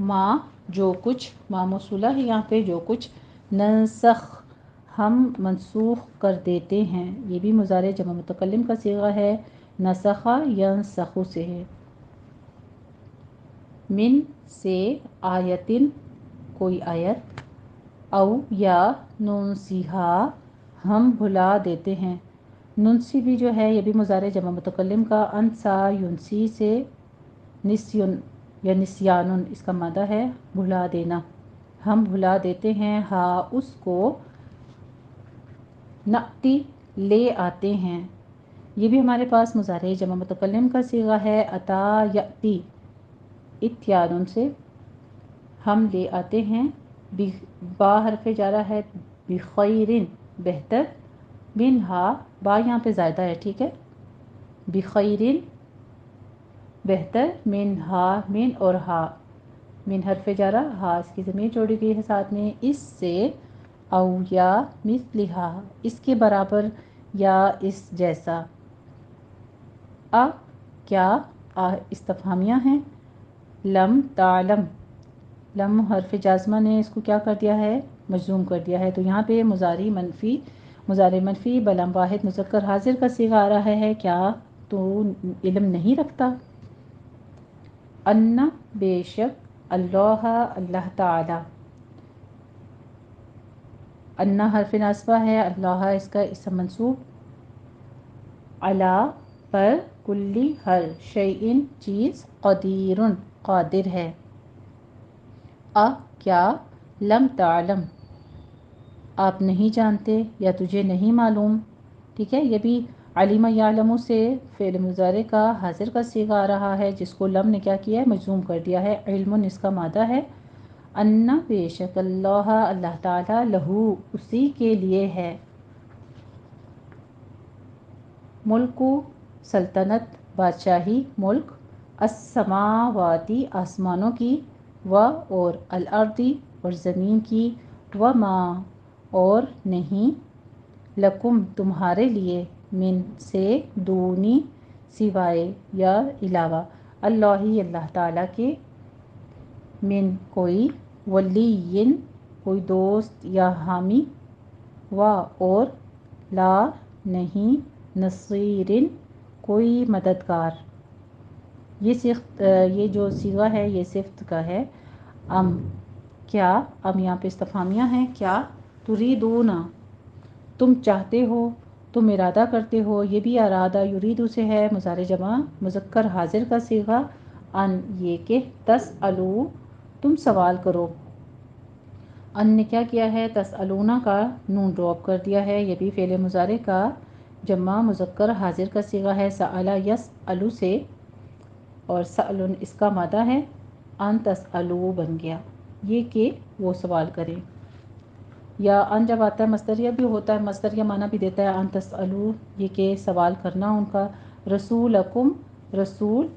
ما جو کچھ، ما موصولہ ہے یہاں پہ، جو کچھ، ننسخ ہم منسوخ کر دیتے ہیں، یہ بھی مضارع جمع متکلم کا صیغہ ہے، نسخ ینسخ سے ہے، من سے، آیتن کوئی آیت، او یا ننسیہا ہم بھلا دیتے ہیں، ننسی بھی جو ہے یہ بھی مضارع جمع متکلم کا، انسا ینسی سے، نسیون یا نسیانن اس کا مادہ ہے بھلا دینا، ہم بھلا دیتے ہیں، ہاں اس کو، نأتی لے آتے ہیں، یہ بھی ہمارے پاس مضارع جمع متکلم کا صیغہ ہے، اتا یأتی، اتیانن سے، ہم لے آتے ہیں، با حرف جارہ ہے، بخیرن بہتر، منہا با یہاں پہ زائدہ ہے، ٹھیک ہے، بخیرن بہتر، منہا من اور ہا، من حرف جارہ، ہا اس کی ضمیر جوڑی گئی ہے ساتھ میں، اس سے، او یا مثلہا اس کے برابر یا اس جیسا، کیا، استفہامیہ ہیں، لم تعلم، لم حرف جازمہ نے اس کو کیا کر دیا ہے، مجزوم کر دیا ہے، تو یہاں پہ مضارع منفی بلم واحد مذکر حاضر کا صیغہ آ رہا ہے، کیا تو علم نہیں رکھتا، ان بے شک، اللہ اللہ تعالی، ان حرف ناصبہ ہے، اللہ اس کا اسم منصوب، علی پر، کلی ہر، شیئن چیز، قدیرن قادر ہے، کیا، لم تعلم آپ نہیں جانتے یا تجھے نہیں معلوم، ٹھیک ہے، یہ بھی علم یعلم سے فعل مضارع کا حاضر کا صیغہ آ رہا ہے، جس کو لم نے کیا کیا ہے، مجزوم کر دیا ہے، علم اس کا مادہ ہے، ان بے شک، اللہ اللہ تعالی، لہو اسی کے لیے ہے، ملک سلطنت بادشاہی، ملک، السماواتی آسمانوں کی، و اور الارضی اور زمین کی، وما اور نہیں، لکم تمہارے لیے، من سے، دونی سوائے یا علاوہ، اللہ اللہ تعالیٰ کے، من کوئی، ولی کوئی دوست یا حامی، و اور، لا نہیں، نصیرن کوئی مددگار، یہ جو صیغہ ہے یہ صفت کا ہے، کیا، یہاں پہ استفہامیہ ہیں، کیا، تریدون تم چاہتے ہو، تم ارادہ کرتے ہو، یہ بھی ارادہ یریدو سے ہے، مضارع جمع مذکر حاضر کا صیغہ، ان یہ کہ، تسألو تم سوال کرو، ان نے کیا کیا ہے، تسألون کا نون ڈراپ کر دیا ہے، یہ بھی فعل مضارع کا جمع مذکر حاضر کا صیغہ ہے، سأل یسألو سے، اور سألن اس کا مادہ ہے، ان تسألو بن گیا، یہ کہ وہ سوال کریں۔ یا ان جب آتا ہے مصدریہ بھی ہوتا ہے، مصدریہ معنی بھی دیتا ہے ان تسألو، یہ کہ سوال کرنا ان کا، رسولکم رسول،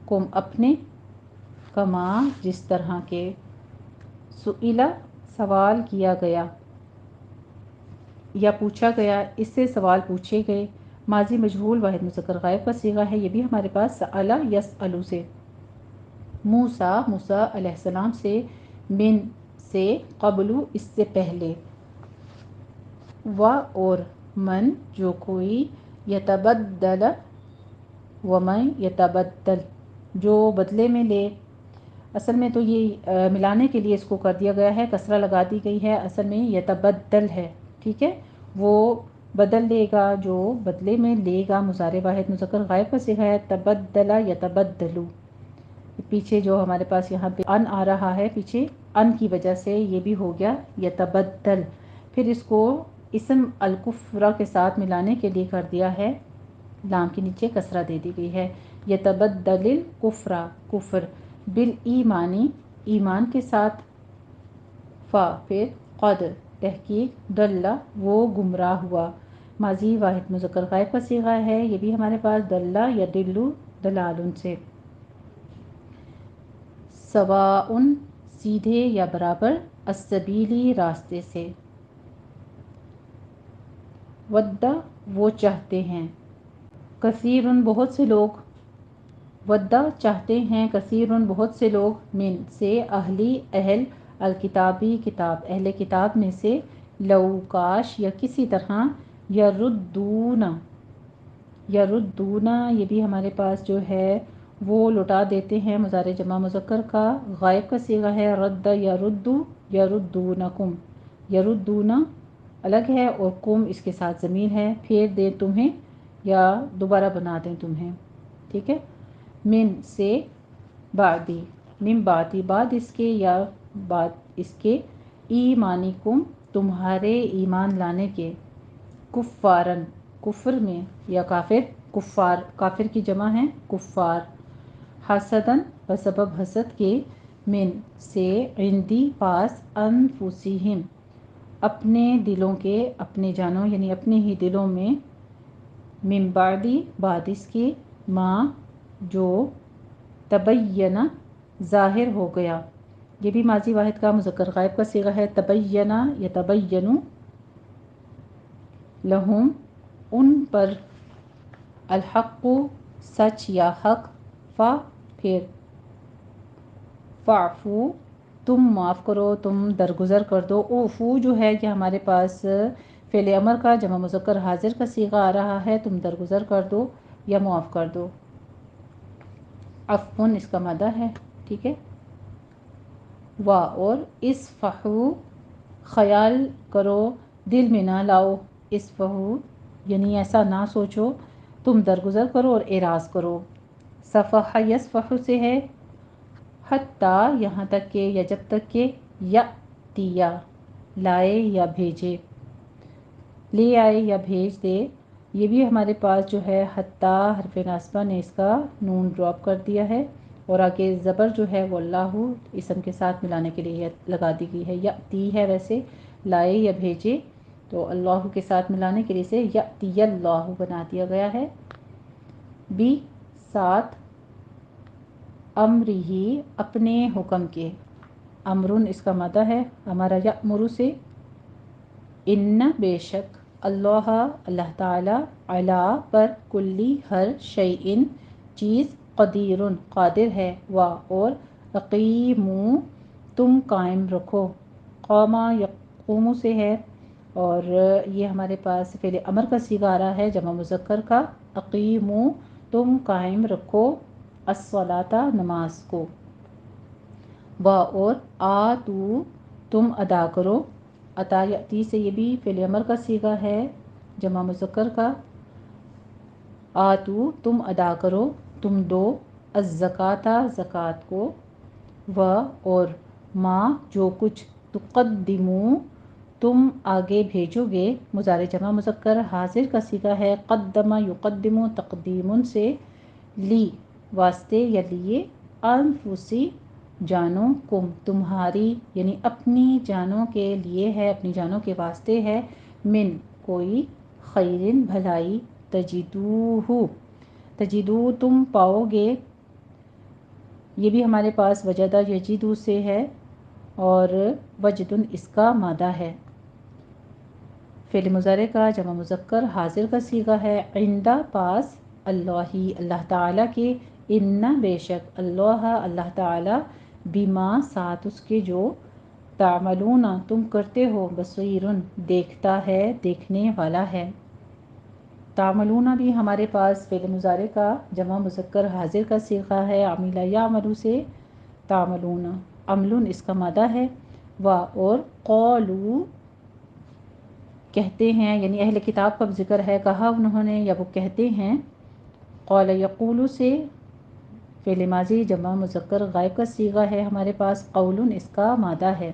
کم اپنے، کما جس طرح کے، سئلہ سوال کیا گیا یا پوچھا گیا، اس سے سوال پوچھے گئے۔ ماضی مجہول واحد مذکر غائب کا صیغہ ہے، یہ بھی ہمارے پاس سألہ یسألو سے، موسیٰ موسیٰ علیہ السلام سے، من سے، قبلو اس سے پہلے، و اور، من جو کوئی، یتبدل ومن یتبدل جو بدلے میں لے۔ اصل میں تو یہ ملانے کے لیے اس کو کر دیا گیا ہے، کسرہ لگا دی گئی ہے، اصل میں یتبدل ہے، ٹھیک ہے، وہ بدل لے گا، جو بدلے میں لے گا، مضارع واحد مذکر غائب کا صیغہ ہے، تبدل یتبدلو۔ پیچھے جو ہمارے پاس یہاں پہ ان آ رہا ہے، پیچھے ان کی وجہ سے یہ بھی ہو گیا یتبدل، پھر اس کو اسم الکفرہ کے ساتھ ملانے کے لیے کر دیا ہے، لام کے نیچے کسرہ دے دی گئی ہے، یتبدل الکفرہ کفر، بالایمانی ایمان کے ساتھ، فا پھر قد تحقیق، دل وہ گمراہ ہوا، ماضی واحد مذکر غائب کا صیغہ ہے، یہ بھی ہمارے پاس دل یدل دلال سے، سواء سیدھے یا برابر، السبیلی راستے سے، ود وہ چاہتے ہیں، کثیر بہت سے لوگ، ودا چاہتے ہیں، کثیر بہت سے لوگ، من سے، اہل الکتابی کتاب، اہل کتاب میں سے، لو کاش یا کسی طرح، یردونا یہ بھی ہمارے پاس جو ہے وہ لوٹا دیتے ہیں، مضارع جمع مذکر کا غائب کا صیغہ ہے، رد یردو یردونکم، یردونا الگ ہے اور کم اس کے ساتھ ضمیر ہے، پھیر دیں تمہیں یا دوبارہ بنا دیں تمہیں، ٹھیک ہے، من سے، بعدی من بعدی بعد اس کے یا بعد اس کے، ایمانکم تمہارے ایمان لانے کے، کفارن کفر میں یا کافر، کفار کافر کی جمع ہے کفار، حسدن بسبب حسد کے، من سے، عندی پاس، انفسہم اپنے دلوں کے، اپنے جانوں یعنی اپنے ہی دلوں میں، من بعدی بعد اس کے، ماں جو، تبینہ ظاہر ہو گیا، یہ بھی ماضی واحد کا مذکر غائب کا صیغہ ہے، تبینہ یتبینو، لہم ان پر، الحق سچ یا حق، فا پھر، فاعفو تم معاف کرو، تم درگزر کر دو، اوفو جو ہے یہ ہمارے پاس فعل امر کا جمع مذکر حاضر کا صیغہ آ رہا ہے، تم درگزر کر دو یا معاف کر دو، عفون اس کا مادہ ہے، ٹھیک ہے، وا اور، اسفحو خیال کرو، دل میں نہ لاؤ، اسفحو یعنی ایسا نہ سوچو، تم درگزر کرو اور اعراض کرو، صفح یصفح سے ہے، حتیٰ یہاں تک کہ یا جب تک کہ، یأتیا لائے یا بھیجے، لے آئے یا بھیج دے، یہ بھی ہمارے پاس جو ہے حتیٰ حرف ناصبہ نے اس کا نون ڈراپ کر دیا ہے، اور آگے زبر جو ہے وہ اللہ اسم کے ساتھ ملانے کے لیے لگا دی گئی ہے، یأتی ہے ویسے، لائے یا بھیجے، تو اللہ کے ساتھ ملانے کے لیے سے یأتی اللہ بنا دیا گیا ہے، بھی ساتھ، امرہی اپنے حکم کے، امرن اس کا مادہ ہے، ہمارا یأمر سے، ان بے شک، اللہ اللہ تعالی، علی پر، کلی ہر، شیئن چیز، قدیر قادر ہے، وا اور، اقیمو تم قائم رکھو، قوما یقوم سے ہے، اور یہ ہمارے پاس فعل امر کا صیغہ آ رہا ہے جمع مذکر کا، اقیمو تم قائم رکھو، الصلاۃ نماز کو، وا اور، آتو تم ادا کرو، عطا یأتی سے یہ بھی فعل امر کا صیغہ ہے جمع مذکر کا، آتو تم ادا کرو، تم دو، الزکوٰۃ زکوٰۃ کو، و اور، ما جو کچھ، تقدمو تم آگے بھیجو گے، مضارع جمع مذکر حاضر کا صیغہ ہے، قدم یقدم تقدیم سے، لی واسطے یا لیے، انفسی جانوں کم تمہاری، یعنی اپنی جانوں کے لیے ہے، اپنی جانوں کے واسطے ہے، من کوئی خیرن بھلائی، تجدو تم پاؤ گے، یہ بھی ہمارے پاس وجدہ یجدو سے ہے، اور وجدن اس کا مادہ ہے۔ فعل مضارع کا جمع مذکر حاضر کا صیغہ ہے، عند پاس، اللہ اللہ تعالیٰ کے، ان بے شک، اللہ تعالیٰ، بما ساتھ اس کے جو، تعملون تم کرتے ہو، بصیرن دیکھتا ہے، دیکھنے والا ہے۔ تعملون بھی ہمارے پاس فعل مضارع کا جمع مذکر حاضر کا صیغہ ہے، عمل یعمل سے تعملون، عمل اس کا مادہ ہے، اور قولو کہتے ہیں، یعنی اہل کتاب کا ذکر ہے، کہا انہوں نے یا وہ کہتے ہیں، قول یقول سے فعل ماضی جمع مذکر غائب کا صیغہ ہے ہمارے پاس، قول اس کا مادہ ہے۔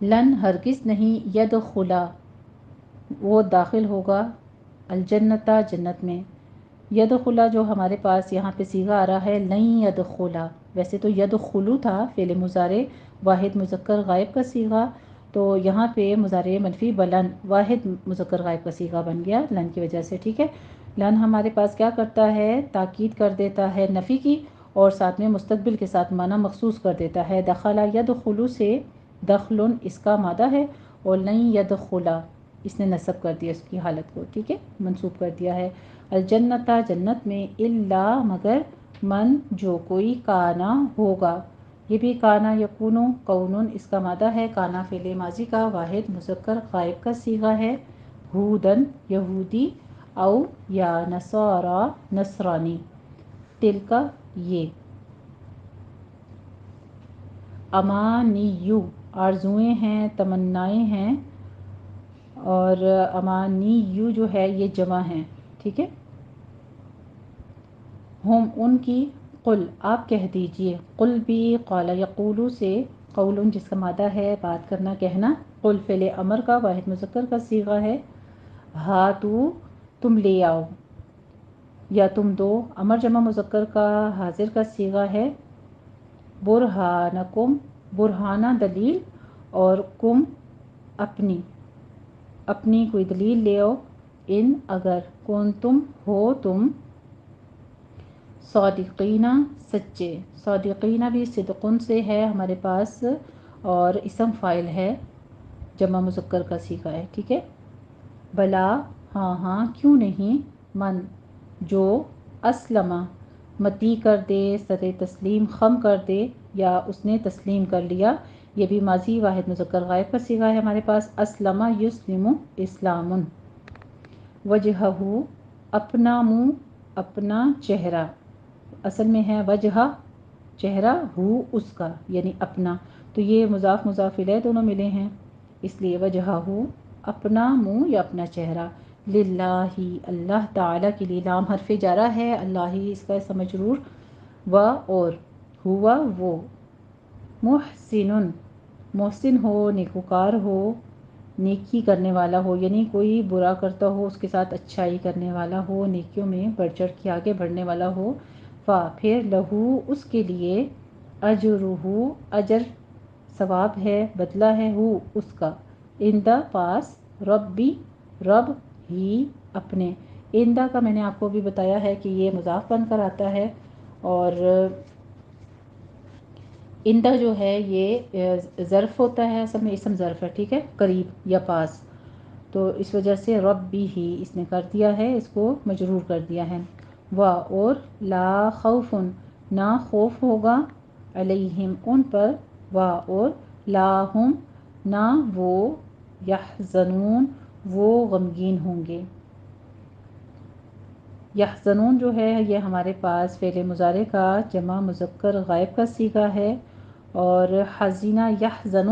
لن ہرگز نہیں، یدخلا وہ داخل ہوگا، الجنتا جنت میں، یدخلا جو ہمارے پاس یہاں پہ صیغہ آ رہا ہے لن یدخلا، ویسے تو یدخلو تھا فعل مضارع واحد مذکر غائب کا صیغہ، تو یہاں پہ مضارع منفی بلن واحد مذکر غائب کا صیغہ بن گیا لن کی وجہ سے، ٹھیک ہے۔ لن ہمارے پاس کیا کرتا ہے، تاکید کر دیتا ہے نفی کی، اور ساتھ میں مستقبل کے ساتھ معنی مخصوص کر دیتا ہے۔ دخلا یدخلو سے دخلن اس کا مادہ ہے، اور لن یدخلا اس نے نصب کر دیا اس کی حالت کو، ٹھیک ہے، منصوب کر دیا ہے، الجنتا جنت میں، الا مگر، من جو کوئی، کانا ہوگا، یہ بھی کانا یکونو کونن اس کا مادہ ہے، کانا فعل ماضی کا واحد مذکر غائب کا صیغہ ہے، ہودن یہودی، او یا نصارا نصرانی، تلکا یہ، امانیو آرزوئیں ہیں، تمنائیں ہیں، اور امانیو جو ہے یہ جمع ہیں، ٹھیک ہے، ہم ان کی، قل آپ کہہ دیجئے، قل بھی قال یقولو سے، قول جس کا مادہ ہے بات کرنا، کہنا، قل فعل امر کا واحد مذکر کا صیغہ ہے، ہاتو تم لے آؤ یا تم دو، امر جمع مذکر کا حاضر کا صیغہ ہے، برہانکم برہانہ دلیل، اور کم اپنی کوئی دلیل لے آؤ، ان اگر، کون تم ہو تم، صادقینہ سچے، صادقینہ بھی صدقن سے ہے ہمارے پاس، اور اسم فاعل ہے، جمع مذکر کا صیغہ ہے، ٹھیک ہے۔ بلا ہاں ہاں کیوں نہیں، من جو، اسلم متی کر دے، سر تسلیم خم کر دے، یا اس نے تسلیم کر لیا، یہ بھی ماضی واحد مذکر غائب کا صیغہ ہے ہمارے پاس، اسلم یسلم اسلام، وجہہ اپنا منہ، اپنا چہرہ، اصل میں ہے وجہ چہرہ، ہو اس کا یعنی اپنا، تو یہ مضاف مضاف الیہ دونوں ملے ہیں، اس لیے وجہ ہو اپنا منہ یا اپنا چہرہ، للہ اللہ تعالیٰ کے لیے، لام حرف جارہ ہے، اللہ اس کا اسم مجرور، و اور، ہوا وہ، محسن محسن ہو، نیکوکار ہو، نیکی کرنے والا ہو، یعنی کوئی برا کرتا ہو اس کے ساتھ اچھائی کرنے والا ہو، نیکیوں میں بڑھ چڑھ کے آگے بڑھنے والا ہو، فا پھر، لہو اس کے لیے، اجرہو اجر ثواب ہے، بدلہ ہے، ہو اس کا، اندہ پاس، ربی رب، ہی اپنے، اندہ کا میں نے آپ کو بھی بتایا ہے کہ یہ مضاف بن کر آتا ہے، اور اندہ جو ہے یہ ظرف ہوتا ہے، اصل میں اسم ظرف ہے، ٹھیک ہے، قریب یا پاس، تو اس وجہ سے ربی ہی اس نے کر دیا ہے، اس کو مجرور کر دیا ہے، و اور، لا خوف نہ خوف ہوگا، علیہم ان پر، و اور، لا ہم نہ وہ، یحزنون وہ غمگین ہوں گے، یحزنون جو ہے یہ ہمارے پاس فعل مضارع کا جمع مذکر غائب کا صیغہ ہے، اور حزینہ یحزن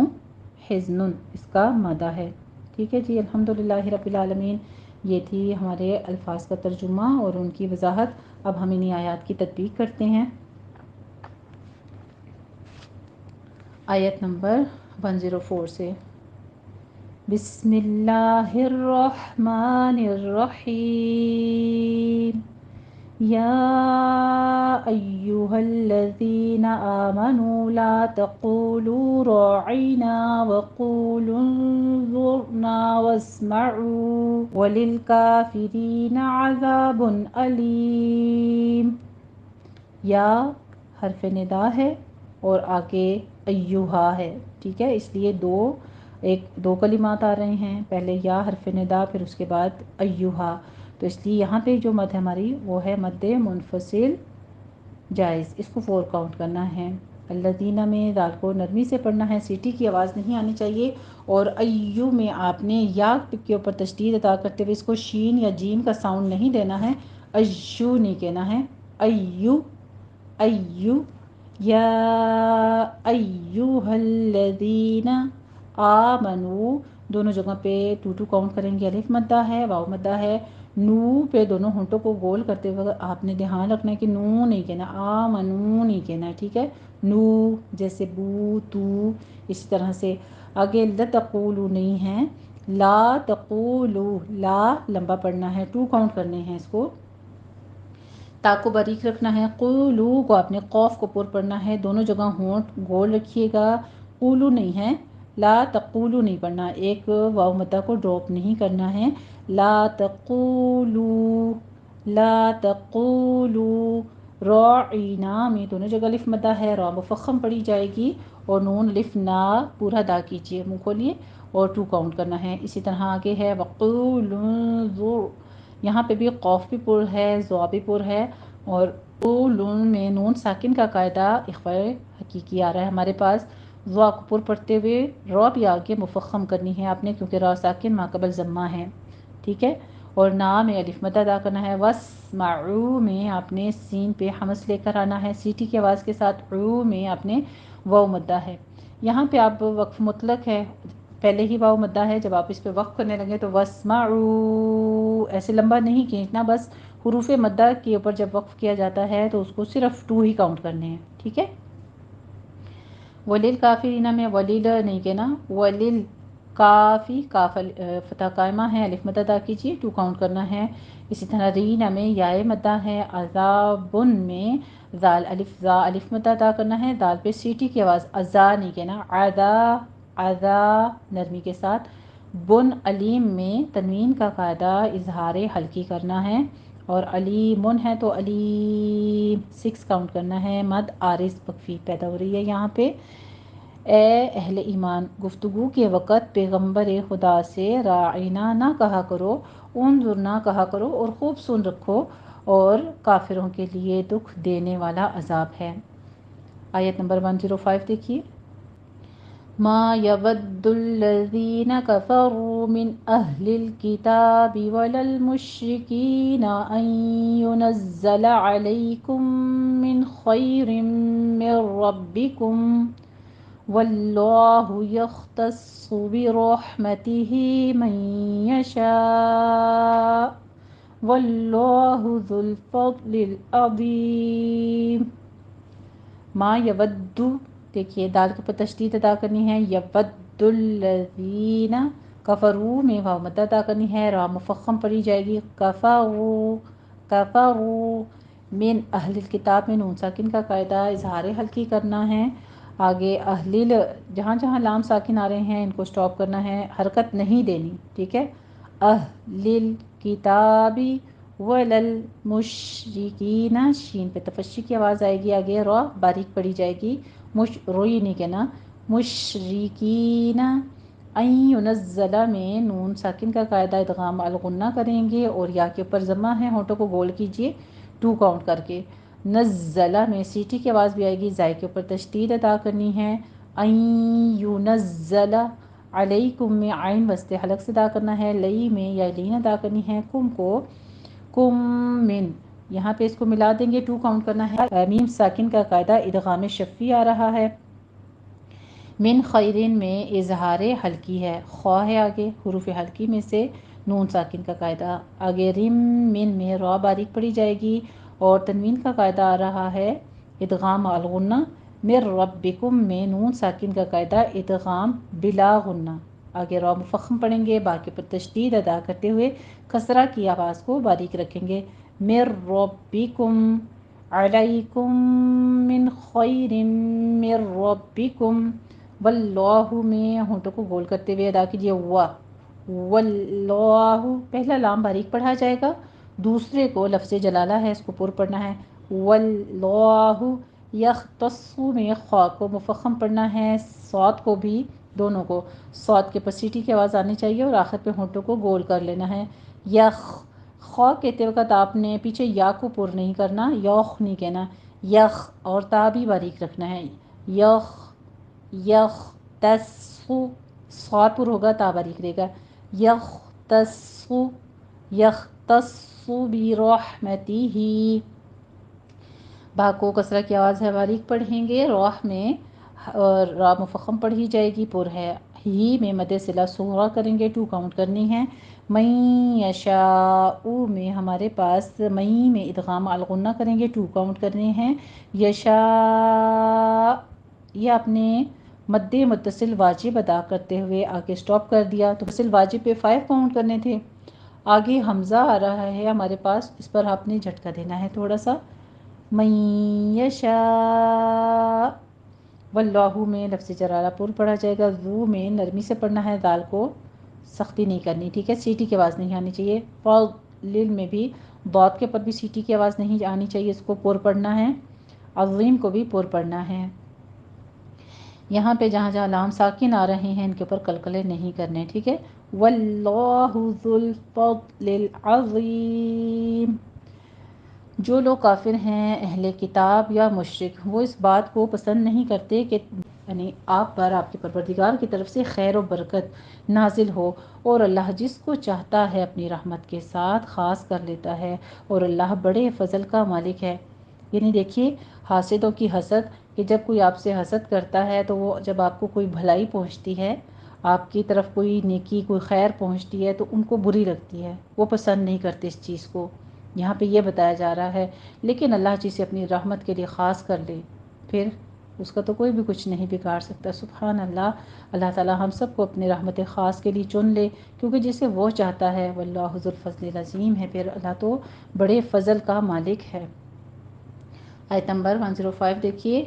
حزن اس کا مادہ ہے، ٹھیک ہے جی، الحمدللہ رب العالمین، یہ تھی ہمارے الفاظ کا ترجمہ اور ان کی وضاحت۔ اب ہم انہی آیات کی تطبیق کرتے ہیں۔ آیت نمبر 104 سے، بسم اللہ الرحمن الرحیم، یا ایہا الذین آمنوا لا تقولوا راعنا وقولوا انظرنا واسمعوا وللکافرین عذاب علیم۔ یا حرف ندا ہے اور آگے ایہا ہے، ٹھیک ہے، اس لیے دو کلمات آ رہے ہیں، پہلے یا حرف ندا پھر اس کے بعد ایہا، تو اس لیے یہاں پہ جو مد ہماری وہ ہے مد منفصل جائز، اس کو 4 کاؤنٹ کرنا ہے۔ الذین میں دال کو نرمی سے پڑھنا ہے، سیٹی کی آواز نہیں آنی چاہیے، اور ایو میں آپ نے یا کے اوپر تشدید عطا کرتے ہوئے اس کو شین یا جیم کا ساؤنڈ نہیں دینا ہے، ایو نہیں کہنا ہے، ایو ایو یا ایوہ الذین آمنو، دونوں جگہ پہ 2 کاؤنٹ کریں گے، الف مدہ ہے واو مدہ ہے، نو پہ دونوں ہونٹوں کو گول کرتے ہوئے آپ نے دھیان رکھنا ہے کہ نو نہیں کہنا، آمنو نہیں کہنا ہے، ٹھیک ہے، نو جیسے بو تو، اسی طرح سے آگے لتقولو نہیں ہے، لا تقولو، لا لمبا پڑھنا ہے، 2 کاؤنٹ کرنے ہیں اس کو، تا کو باریک رکھنا ہے، قولو کو آپ نے قوف کو پر پڑھنا ہے، دونوں جگہ ہونٹ گول رکھیے گا، قولو نہیں ہے، لا تقولو نہیں پڑھنا، ایک واو مدہ کو ڈراپ نہیں کرنا ہے، لا تقولو، لا تقولو راعینا میں دونوں جگہ الف مدہ ہے، را مفخم پڑھی جائے گی، اور نون الف نا پورا ادا کیجئے، منہ کھولیے اور 2 کاؤنٹ کرنا ہے۔ اسی طرح آگے ہے وقولوا انظر، یہاں پہ بھی قوف بھی پر ہے، ضا بھی پر ہے، اور قولن میں نون ساکن کا قاعدہ اخفاء حقیقی آ رہا ہے ہمارے پاس، ضا کو پر پڑھتے ہوئے را بھی آگے مفخم کرنی ہے آپ نے، کیونکہ را ساکن ما قبل ضمہ ہے، ٹھیک ہے، اور نا میں الف مد ادا کرنا ہے، واسمعوا میں آپ نے سین پہ حمس لے کر آنا ہے، سیٹی کی آواز کے ساتھ، عو میں آپ نے واو مدہ ہے، یہاں پہ آپ وقف مطلق ہے، پہلے ہی واو مدہ ہے، جب آپ اس پہ وقف کرنے لگے تو واسمعوا ایسے لمبا نہیں کھینچنا، بس حروف مدہ کے اوپر جب وقف کیا جاتا ہے تو اس کو صرف 2 ہی کاؤنٹ کرنے ہیں، ٹھیک ہے۔ ولیل کافرینہ میں ولیل نہیں کہنا، ولیل کافی کاف فتح قائمہ ہے، الف مد ادا کیجیے، 2 کاؤنٹ کرنا ہے۔ اسی طرح رینا میں یائے مدہ ہے، عذابن میں زال الف مد ادا کرنا ہے، دال پہ سیٹی کی آواز، ازا نہیں کہنا، عذا عذا نرمی کے ساتھ، بن علیم میں تنوین کا قاعدہ اظہار حلقی کرنا ہے، اور علیمن ہے تو علیم 6 کاؤنٹ کرنا ہے، مد عارض وقفی پیدا ہو رہی ہے یہاں پہ۔ اے اہل ایمان، گفتگو کے وقت پیغمبر خدا سے راعینا نہ کہا کرو، انظرنا کہا کرو، اور خوب سن رکھو، اور کافروں کے لیے دکھ دینے والا عذاب ہے۔ آیت نمبر 105 دیکھیے، ما يود الذين كفروا من أهل الكتاب ولا المشركين أن ينزل عليكم من خير من ربكم والله يختص برحمته من يشاء والله ذو الفضل العظيم۔ ما یود، دیکھیے دال کے اوپر تشدید ادا کرنی ہے، یود الذین کفروا میں واو مد ادا کرنی ہے، را مفخم پڑھی جائے گی، کفروا کفروا من اہل الکتاب میں نون ساکن کا قاعدہ اظہار حلقی کرنا ہے، آگے اہل جہاں جہاں لام ساکن آ رہے ہیں ان کو سٹاپ کرنا ہے، حرکت نہیں دینی، ٹھیک ہے، اہل الکتاب ولل مشرکین، شین پہ تفشی کی آواز آئے گی، آگے را باریک پڑھی جائے گی، روئی نہیں کہنا، مشرکین، این ینزلہ میں نون ساکن کا قاعدہ ادغام الغنہ کریں گے، اور یا کے اوپر ضمہ ہے، ہونٹوں کو گول کیجئے 2 کاؤنٹ کر کے، نزلہ میں سیٹی کی آواز بھی آئے گی، زائے کے اوپر تشدید ادا کرنی ہے، این ینزلہ علیکم میں عین وسط حلق سے ادا کرنا ہے، لئی میں یا لین ادا کرنی ہے، کم کو کم من، یہاں پہ اس کو ملا دیں گے، 2 کاؤنٹ کرنا ہے، میم ساکن کا قاعدہ ادغام شفی آ رہا ہے، من خیرین میں اظہار حلقی ہے، خواہ ہے آگے حروف حلقی میں سے نون ساکن کا قاعدہ، آگے رم من میں را باریک پڑھی جائے گی، اور تنوین کا قاعدہ آ رہا ہے ادغام الغنہ، من ربکم میں نون ساکن کا قاعدہ ادغام بلا غنہ، آگے را مفخم پڑھیں گے، باقی پر تشدید ادا کرتے ہوئے کسرہ کی آواز کو باریک رکھیں گے، من ربکم علیکم من خیر من ربکم، واللہ میں ہونٹوں کو گول کرتے ہوئے ادا کیجیے واللہ، پہلا لام باریک پڑھا جائے گا، دوسرے کو لفظ جلالہ ہے اس کو پر پڑھنا ہے، واللہ یختص میں خا کو مفخم پڑھنا ہے، صاد کو بھی، دونوں کو، صاد کے پر سیٹی کی آواز آنی چاہیے اور آخر پہ ہونٹوں کو گول کر لینا ہے۔ یخ، خا کہتے وقت آپ نے پیچھے یا کو پر نہیں کرنا، یوخ نہیں کہنا، یخ، اور تا بھی باریک رکھنا ہے، یخ یخ تسو، صاد پر ہوگا تا باریک رہے گا، یختصو یختصو برحمتہ، با کو کسرہ کی آواز ہے باریک پڑھیں گے، روح میں را مفخم پڑھی جائے گی، پر ہے، ہی میں مد صلہ صغریٰ کریں گے، 2 کاؤنٹ کرنی ہے، من یشاء میں ہمارے پاس مئی میں ادغام الغنہ کریں گے، 2 کاؤنٹ کرنے ہیں، یشاء یہ اپنے مد متصل واجب ادا کرتے ہوئے آگے سٹاپ کر دیا، تو متصل واجب پہ 5 کاؤنٹ کرنے تھے، آگے حمزہ آ رہا ہے ہمارے پاس، اس پر آپ نے جھٹکا دینا ہے تھوڑا سا، من یشاء، واللہ میں لفظ جلالہ پر پڑھا جائے گا، ذو میں نرمی سے پڑھنا ہے، دال کو سختی نہیں کرنی، ٹھیک ہے، سیٹی کی آواز نہیں آنی چاہیے، فضل میں بھی ضاد کے پر بھی سیٹی کی آواز نہیں آنی چاہیے، اس کو پر پڑھنا ہے، عظیم کو بھی پر پڑھنا ہے، یہاں پہ جہاں جہاں لام ساکن آ رہے ہیں ان کے اوپر قلقلے نہیں کرنے، ٹھیک ہے، واللہ ذو الفضل العظیم۔ جو لوگ کافر ہیں اہل کتاب یا مشرک، وہ اس بات کو پسند نہیں کرتے کہ یعنی آپ پر آپ کے پروردگار کی طرف سے خیر و برکت نازل ہو، اور اللہ جس کو چاہتا ہے اپنی رحمت کے ساتھ خاص کر لیتا ہے، اور اللہ بڑے فضل کا مالک ہے۔ یعنی دیکھیے حاسدوں کی حسد، کہ جب کوئی آپ سے حسد کرتا ہے تو وہ جب آپ کو کوئی بھلائی پہنچتی ہے، آپ کی طرف کوئی نیکی کوئی خیر پہنچتی ہے تو ان کو بری لگتی ہے، وہ پسند نہیں کرتے اس چیز کو، یہاں پہ یہ بتایا جا رہا ہے، لیکن اللہ جسے اپنی رحمت کے لیے خاص کر لے پھر اس کا تو کوئی بھی کچھ نہیں بگاڑ سکتا، سبحان اللہ۔ اللہ تعالیٰ ہم سب کو اپنی رحمت خاص کے لیے چن لے، کیونکہ جسے وہ چاہتا ہے، واللہ ذو الفضل العظیم ہے، پھر اللہ تو بڑے فضل کا مالک ہے۔ آیت نمبر 105 دیکھیے،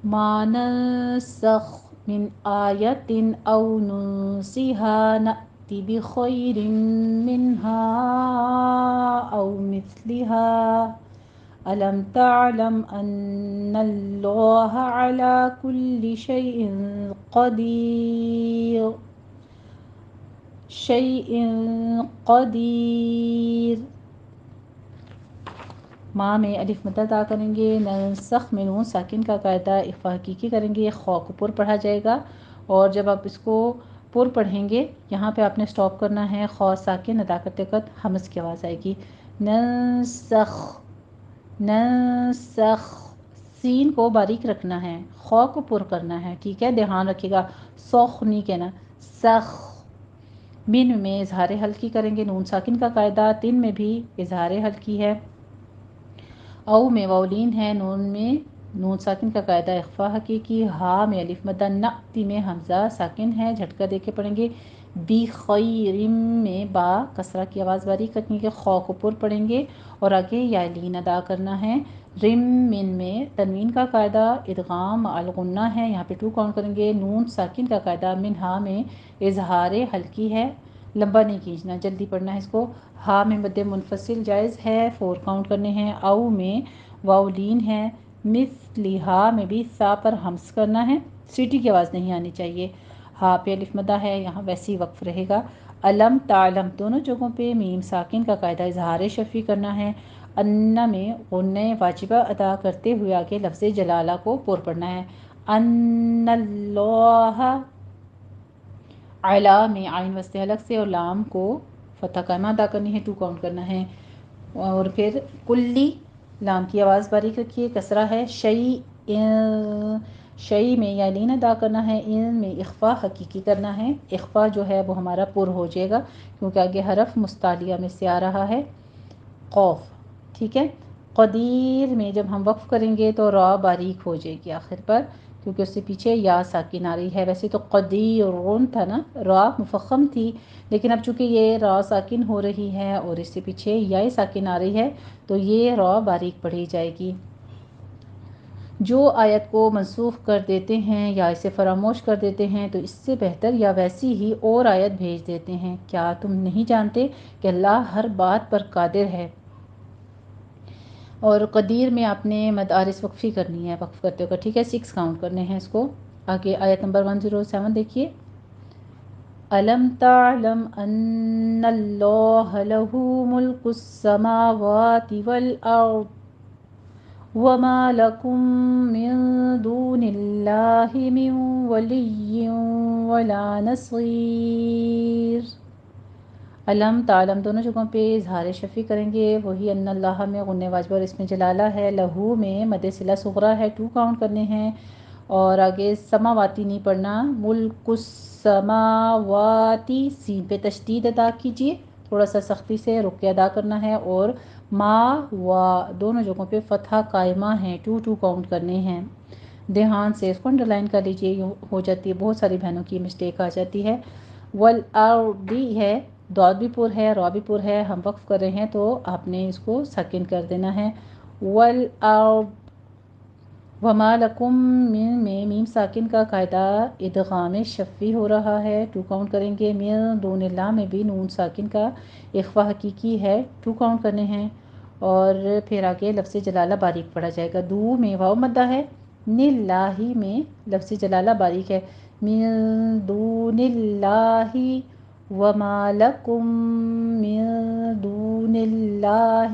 ما ننسخ من آیت او ننسها نأتی بخیر منها او مثلها الم تعلم ان اللہ علی کل شیء قدیر۔ ماں میں الف مد ادا کریں گے، ننسخ میں نون ساکن کا قاعدہ اخفا حقیقی کریں گے، خا کو پر پڑھا جائے گا، اور جب آپ اس کو پر پڑھیں گے یہاں پہ آپ نے سٹاپ کرنا ہے، خا ساکن ادا کرتے وقت ہمز کی آواز آئے گی، ننسخ ننسخ، سین کو باریک رکھنا ہے، خا کو پر کرنا ہے، ٹھیک ہے، دھیان رکھیے گا، سوخ نہیں کہنا، سخ۔ من میں اظہار حلقی کریں گے، نون ساکن کا قاعدہ، تن میں بھی اظہار حلقی ہے، او میں واولین ہے، نون میں نون ساکن کا قاعدہ اخفا حقیقی، ہا میں الف مد، نأتی میں حمزہ ساکن ہے، جھٹکا دے کے پڑھیں گے، بی خیرم میں با کسرہ کی آواز باریک رکھیں گے، خا کو پر پڑھیں گے اور آگے یا لین ادا کرنا ہے، رم من میں تنوین کا قاعدہ ادغام الغنہ ہے، یہاں پہ 2 کاؤنٹ کریں گے، نون ساکن کا قاعدہ منہا میں اظہار حلقی ہے، لمبا نہیں کھینچنا، جلدی پڑھنا ہے اس کو، ہا میں مد منفصل جائز ہے، 4 کاؤنٹ کرنے ہیں، او میں واولین ہے، مثلہا میں بھی سا پر ہمس کرنا ہے، سیٹی کی آواز نہیں آنی چاہیے، ہا پہ الف مدہ ہے، یہاں ویسی وقف رہے گا، علم تعلم دونوں جگہوں پہ میم ساکن کا قاعدہ اظہار شفی کرنا ہے، ان میں غنہ واجبہ ادا کرتے ہوئے آگے لفظ جلالہ کو پر پڑھنا ہے، ان اللہ علا میں عین وسط حلق سے اور لام کو فتح قائمہ ادا کرنی ہے، 2 کاؤنٹ کرنا ہے، اور پھر کلی لام کی آواز باریک رکھیے، کسرہ ہے، شعی میں یا لین ادا کرنا ہے، ان میں اخفا حقیقی کرنا ہے، اخفا جو ہے وہ ہمارا پر ہو جائے گا کیونکہ آگے حرف مستعلیہ میں سے آ رہا ہے، قوف، ٹھیک ہے، قدیر میں جب ہم وقف کریں گے تو را باریک ہو جائے گی آخر پر، کیونکہ اس سے پیچھے یا ساکن آ رہی ہے. ویسے تو قدیرون تھا نا، را مفخم تھی، لیکن اب چونکہ یہ را ساکن ہو رہی ہے اور اس سے پیچھے یا ساکن آ رہی ہے تو یہ را باریک پڑھی جائے گی. جو آیت کو منسوخ کر دیتے ہیں یا اسے فراموش کر دیتے ہیں تو اس سے بہتر یا ویسی ہی اور آیت بھیج دیتے ہیں. کیا تم نہیں جانتے کہ اللہ ہر بات پر قادر ہے؟ اور قدیر میں آپ نے مد آرس وقفی کرنی ہے، وقف کرتے ہوگا، ٹھیک ہے. 6 کاؤنٹ کرنے ہیں اس کو. آگے آیت نمبر 107 دیکھیے. أَلَمْ تَعْلَمْ أَنَّ اللَّهَ لَهُ مُلْكُ السَّمَاوَاتِ وَالْأَرْضِ وَمَا لَكُم مِّن دُونِ اللَّهِ مِن وَلِيٍّ وَلَا نَصِيرٍ. علم تعلم دونوں جگہوں پہ اظہار شفیع کریں گے. وہی ان اللہ میں غنِ واجب اور اس میں جلالہ ہے. لہو میں مد صلہ صغریٰ ہے، 2 کاؤنٹ کرنے ہیں. اور آگے سماواتی نہیں پڑھنا، ملک السماواتی سین پہ تشدید ادا کیجیے، تھوڑا سا سختی سے رک کے ادا کرنا ہے. اور ما و دونوں جگہوں پہ فتحہ قائمہ ہیں، 2 کاؤنٹ کرنے ہیں. دھیان سے اس کو انڈرلائن کر لیجیے، یوں ہو جاتی ہے، بہت ساری بہنوں کی مسٹیک آ جاتی ہے. والارضی ہے، داد بھی پر ہے، را بھی پر ہے، ہم وقف کر رہے ہیں تو آپ نے اس کو ساکن کر دینا ہے. والارض وما لکم من میں میم ساکن کا قاعدہ ادغام شفی ہو رہا ہے، 2 کاؤنٹ کریں گے. من دون اللہ میں بھی نون ساکن کا اخفا حقیقی ہے، 2 کاؤنٹ کرنے ہیں. اور پھر آگے لفظ جلالہ باریک پڑھا جائے گا. دو میں واو مدہ ہے، نلاہی میں لفظ جلالہ باریک ہے. من دون اللہ وما لکم من دون اللہ،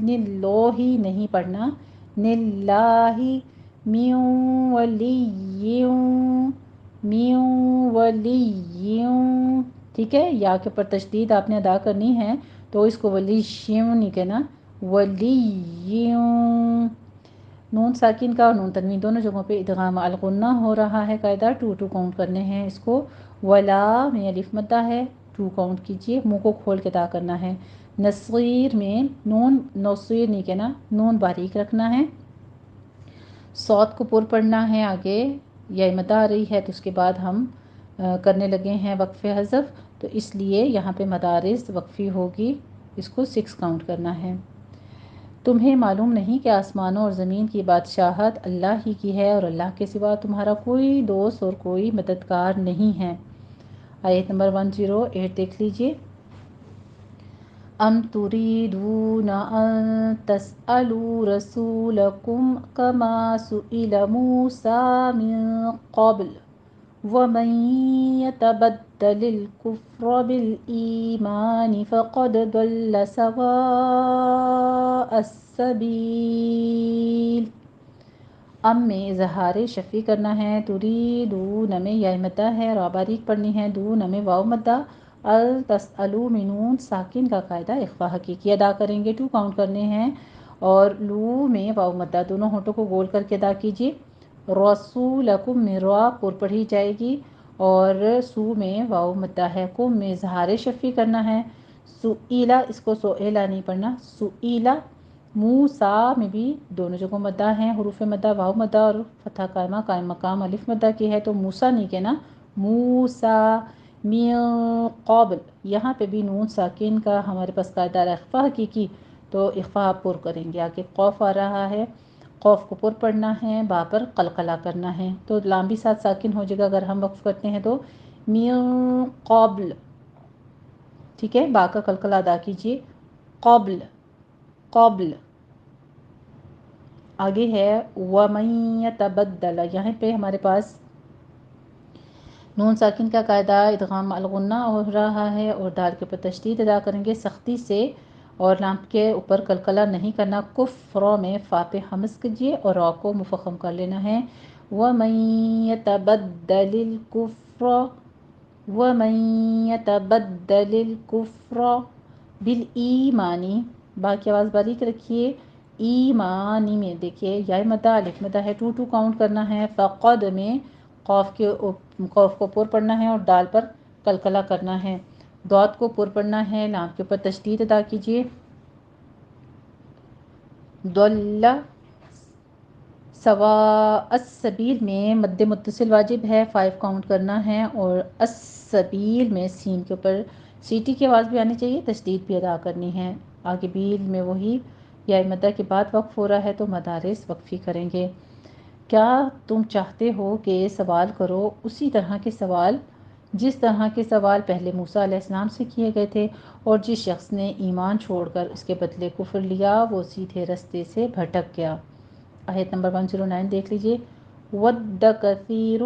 نلوہی نہیں پڑھنا، نلاہی من ولی ٹھیک ہے. یا کے پر تشدید آپ نے ادا کرنی ہے تو اس کو ولی شیوں نہیں کہنا، ولی. نون ساکن کا اور نون تنوین دونوں جگہوں پہ ادغام الغنہ ہو رہا ہے، قاعدہ 2 کاؤنٹ کرنے ہیں اس کو. ولا میں الف مدہ ہے، 2 کاؤنٹ کیجئے، منہ کو کھول کے ادا کرنا ہے. نصیر میں نون نصیر نہیں کہنا، نون باریک رکھنا ہے. صوت کو پر پڑھنا ہے. آگے یا مدہ آ رہی ہے تو اس کے بعد ہم کرنے لگے ہیں وقف حذف، تو اس لیے یہاں پہ مدارس وقفی ہوگی، اس کو 6 کاؤنٹ کرنا ہے. تمہیں معلوم نہیں کہ آسمانوں اور زمین کی بادشاہت اللہ ہی کی ہے اور اللہ کے سوا تمہارا کوئی دوست اور کوئی مددگار نہیں ہے. آیت نمبر 108 دیکھ لیجئے. ام تريدون ان تسألوا رسولكم كما سئل موسى من قبل ومن يتبدل الكفر بالإيمان فقد ضل سواء السبيل. ام میں اظہار شفیع کرنا ہے. تریدون میں یا مدہ ہے، را باریک پڑھنی ہے. دون میں واو مدہ. تسألو میں نون ساکن کا قاعدہ اخفا حقیقی ادا کریں گے، 2 کاؤنٹ کرنے ہیں. اور لو میں واو مدہ، دونوں ہونٹوں کو گول کر کے ادا کیجیے. رسولکم میں را پر پڑھی جائے گی اور سو میں واو مدہ ہے. کم میں اظہار شفیع کرنا ہے. سئیلا، اس کو سئیلا نہیں پڑھنا، سئیلا. موسیٰ میں بھی دونوں جگہوں مدہ ہیں، حروف مدہ واو مدہ اور فتح قائمہ قائم مقام الف مدہ کی ہے، تو موسیٰ نہیں کہنا، موسیٰ. من قبل یہاں پہ بھی نون ساکن کا ہمارے پاس قاعدہ اخفا حقیقی، تو اخفا پر کریں گے. آگے قوف آ رہا ہے، قوف کو پر پڑھنا ہے، با پر قلقلہ کرنا ہے، تو لام بھی ساتھ ساکن ہو جائے گا اگر ہم وقف کرتے ہیں تو. من قبل ٹھیک ہے، با کا قلقلہ ادا کیجیے. قبل قبل. آگے ہے وَمَن يَتَبَدَّلَ، یہاں پہ ہمارے پاس نون ساکن کا قاعدہ ادغام الغنہ ہو رہا ہے اور دال کے اوپر تشدید ادا کریں گے سختی سے، اور لام کے اوپر قلقلہ نہیں کرنا. کفر میں فا پہ حمز کیجیے اور را کو مفخم کر لینا ہے. وَمَن يَتَبَدَّلِ الْكُفْرَ وَمَن يَتَبَدَّلِ الْكُفْرَ بِالْإِيمَانِ، با کی آواز باریک رکھیے. ایمانی میں دیکھیے یا مدہ الف مدہ ہے، 2 کاؤنٹ کرنا ہے. فقد میں قوف کو پر پڑھنا ہے اور دال پر قلقلہ کرنا ہے. دعت کو پر پڑھنا ہے، لام کے اوپر تشدید ادا کیجیے. ضل سوا السبیل میں مد متصل واجب ہے، 5 کاؤنٹ کرنا ہے، اور السبیل میں سین کے اوپر سیٹی کی آواز بھی آنی چاہیے، تشدید بھی ادا کرنی ہے۔ آگے بیل میں وہی یا مدہ کے بعد وقف ہو رہا ہے تو مدارس وقفی کریں گے۔ کیا تم چاہتے ہو کہ سوال کرو اسی طرح کے سوال جس طرح کے سوال پہلے موسیٰ علیہ السلام سے کیے گئے تھے، اور جس شخص نے ایمان چھوڑ کر اس کے بدلے کفر لیا وہ سیدھے رستے سے بھٹک گیا۔ آیت نمبر 109 دیکھ لیجئے۔ وَدَّ كَثِيرٌ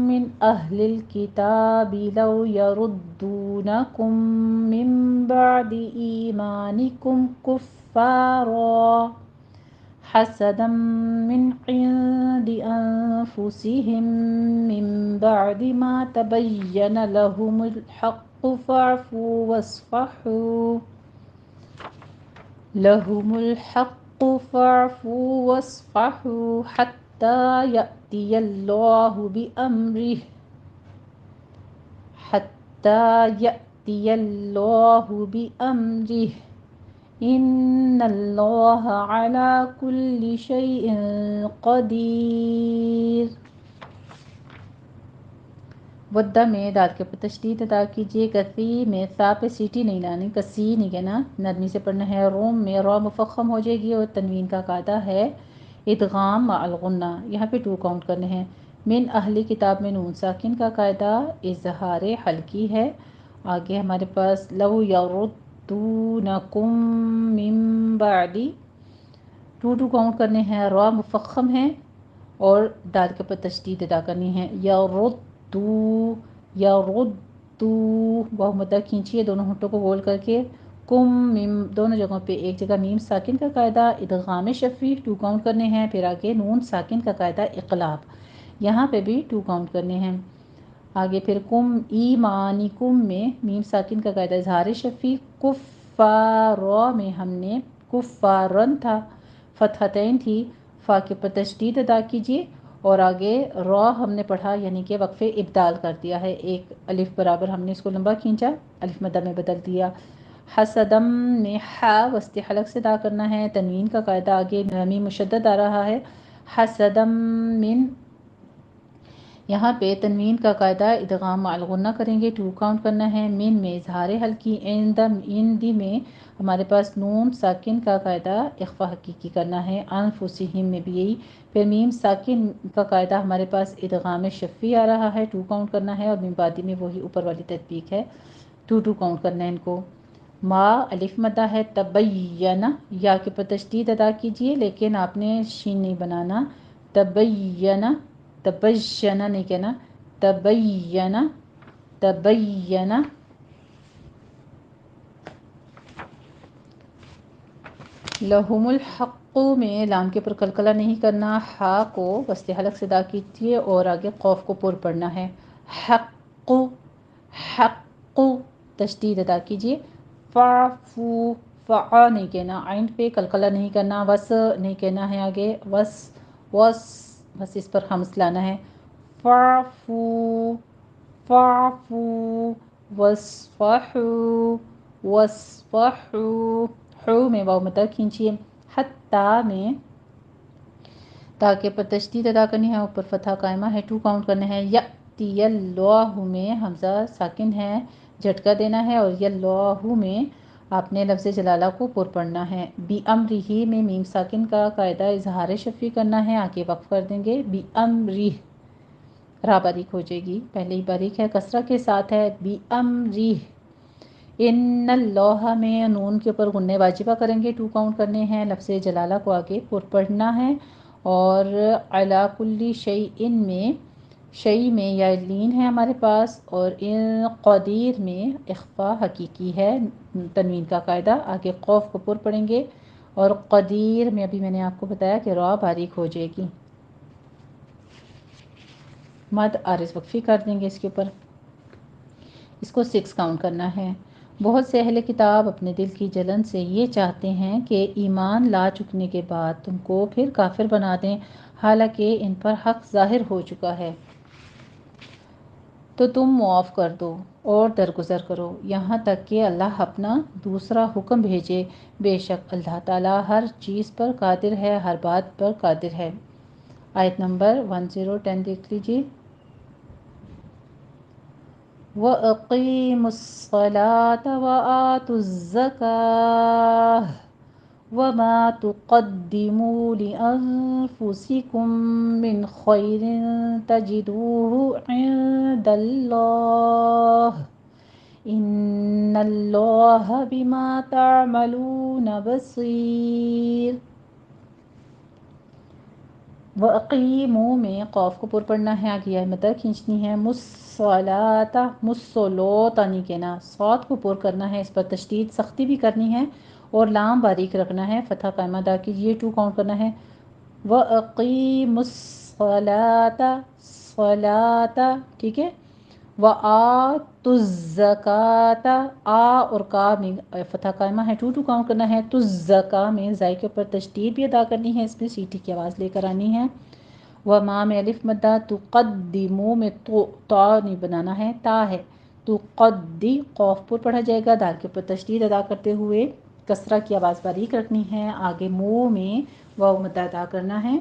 مِّنْ أَهْلِ الْكِتَابِ لَوْ يَرُدُّونَكُم مِّن بَعْدِ إِيمَانِكُمْ كُفَّارًا حَسَدًا مِّنْ عِندِ أَنفُسِهِم مِّن بَعْدِ مَا تَبَيَّنَ لَهُمُ الْحَقُّ فَاعْفُوا وَاصْفَحُوا حَتَّى يَأْتِيَ اللَّهُ بِأَمْرِهِ إِنَّ اللَّهَ عَلَى كُلِّ شَيْءٍ قَدِيرٌ۔ ودہ میں دال کے اوپر تشدید ادا کیجیے، کثی میں سا پہ سیٹی نہیں لانی، کسی نہیں کہنا، نرمی سے پڑھنا ہے۔ روم میں را مفخم ہو جائے گی، اور تنوین کا قاعدہ ہے ادغام مع الغنہ، یہاں پہ 2 کاؤنٹ کرنے ہیں۔ من اہل کتاب میں نون ساکن کا قاعدہ اظہار حلقی ہے۔ آگے ہمارے پاس لو یردونکم من بعدی، 2 کاؤنٹ کرنے ہیں، را مفخم ہے اور دال کے اوپر تشدید ادا کرنی ہے۔ یردو واو مدہ کھینچیے دونوں ہونٹوں کو گول کر کے، کم میم دونوں جگہوں پہ ایک جگہ میم ساکن کا قاعدہ ادغام شفیع 2 کاؤنٹ کرنے ہیں، پھر آگے نون ساکن کا قاعدہ اقلاب، یہاں پہ بھی 2 کاؤنٹ کرنے ہیں۔ آگے پھر کم ایمانکم میں میم ساکن کا قاعدہ اظہار شفیع، کفارا میں ہم نے کفارن تھا، فتحتین تھی، فا کے پر تشدید ادا کیجیے، اور آگے را ہم نے پڑھا یعنی کہ وقف ابدال کر دیا ہے، ایک الف برابر ہم نے اس کو لمبا کھینچا، الف مدہ میں بدل دیا۔ حسدم میں حا وسط حلق سے ادا کرنا ہے، تنوین کا قاعدہ آگے میم مشدد آ رہا ہے، حسدم من، یہاں پہ تنوین کا قاعدہ ادغام مع الغنہ کریں گے، 2 کاؤنٹ کرنا ہے۔ من میں اظہار حلقی، ایندی میں ہمارے پاس نون ساکن کا قاعدہ اخفا حقیقی کرنا ہے، انفسہم میں بھی یہی، پھر میم ساکن کا قاعدہ ہمارے پاس ادغام شفی آ رہا ہے، 2 کاؤنٹ کرنا ہے، اور من بعدی میں وہی اوپر والی تطبیق ہے، 2 کاؤنٹ کرنا ہے ان کو۔ ما الف مدہ ہے، تبینہ یا کے پر تشدید ادا کیجیے، لیکن آپ نے شین نہیں بنانا، تبینہ، تبینہ نہیں کہنا، تبینہ، تبینہ۔ لہم الحق میں لام کے پر قلقلہ نہیں کرنا، ہا کو وسط حلق سے ادا کیجیے اور آگے قوف کو پر پڑھنا ہے، حق، حق، تشدید ادا کیجیے، فعفو، فعا نہیں کہنا، عین پہ قلقلہ نہیں کرنا، وس نہیں کہنا ہے، آگے وس، وس، بس اس پر ہمس لانا ہے، فعفو، فعفو، وصفحو، وصفحو، حو میں واو مدہ کھینچیے، حتیٰ میں تاکہ پر تشدید ادا کرنی ہے، اوپر فتحہ قائمہ ہے، 2 کاؤنٹ کرنے ہیں۔ یأتی اللہ میں حمزہ ساکن ہے، جھٹکا دینا ہے، اور یاللہ میں آپ نے لفظ جلالہ کو پر پڑھنا ہے۔ بی امرہ میں میم ساکن کا قاعدہ اظہار شفیع کرنا ہے، آگے وقف کر دیں گے، بی امرہ، را باریک ہو جائے گی، پہلے ہی باریک ہے، کسرہ کے ساتھ ہے، بی امرہ۔ ان اللہ میں نون کے اوپر غنہ واجبہ کریں گے، 2 کاؤنٹ کرنے ہیں، لفظ جلالہ کو آگے پر پڑھنا ہے، اور علی کل شیء میں شیء میں یا لین ہے ہمارے پاس، اور ان قدیر میں اخفا حقیقی ہے، تنوین کا قاعدہ، آگے قوف کو پر پڑھیں گے، اور قدیر میں ابھی میں نے آپ کو بتایا کہ را باریک ہو جائے گی، مد عارض وقفی کر دیں گے اس کے اوپر، اس کو 6 کاؤنٹ کرنا ہے۔ بہت سے اہل کتاب اپنے دل کی جلن سے یہ چاہتے ہیں کہ ایمان لا چکنے کے بعد تم کو پھر کافر بنا دیں، حالانکہ ان پر حق ظاہر ہو چکا ہے، تو تم معاف کر دو اور درگزر کرو یہاں تک کہ اللہ اپنا دوسرا حکم بھیجے، بے شک اللہ تعالیٰ ہر چیز پر قادر ہے، ہر بات پر قادر ہے۔ آیت نمبر 1010 دیکھ لیجیے. وَأَقِيمُوا الصَّلَاةَ وَآتُوا الزَّكَاةَ وَمَا تُقَدِّمُوا لِأَنفُسِكُم مِّنْ خَيْرٍ تَجِدُوهُ عِندَ اللَّهِ إِنَّ اللَّهَ بِمَا تَعْمَلُونَ بَصِيرٌ. وَأَقِیمُوا میں قاف کو پر پڑھنا ہے، آگے یا مدر کھینچنی ہے. مُصَّلَاةَ مُصَّلَاةَ نہیں کہنا، صاد کو پر کرنا ہے، اس پر تشدید سختی بھی کرنی ہے اور لام باریک رکھنا ہے، فتحہ قائمہ ادا کیجیے، 2 کاؤنٹ کرنا ہے. وَأَقِیمُوا الصَّلَاةَ صَلَاةَ ٹھیک ہے. وَآتُوا الزَّکَاةَ آ اور کا میں فتح قائمہ ہے، 2 کاؤنٹ کرنا ہے. تو زکا میں زائی کے اوپر تشدید بھی ادا کرنی ہے، اس میں سیٹی کی آواز لے کر آنی ہے. وما میں الف مدہ، تقدمو میں تو تا نہیں بنانا ہے، تا ہے. تقدی قوف پر پڑھا جائے گا، دال کے اوپر تشدید ادا کرتے ہوئے کسرہ کی آواز باریک رکھنی ہے. آگے منہ میں واو مدہ ادا کرنا ہے.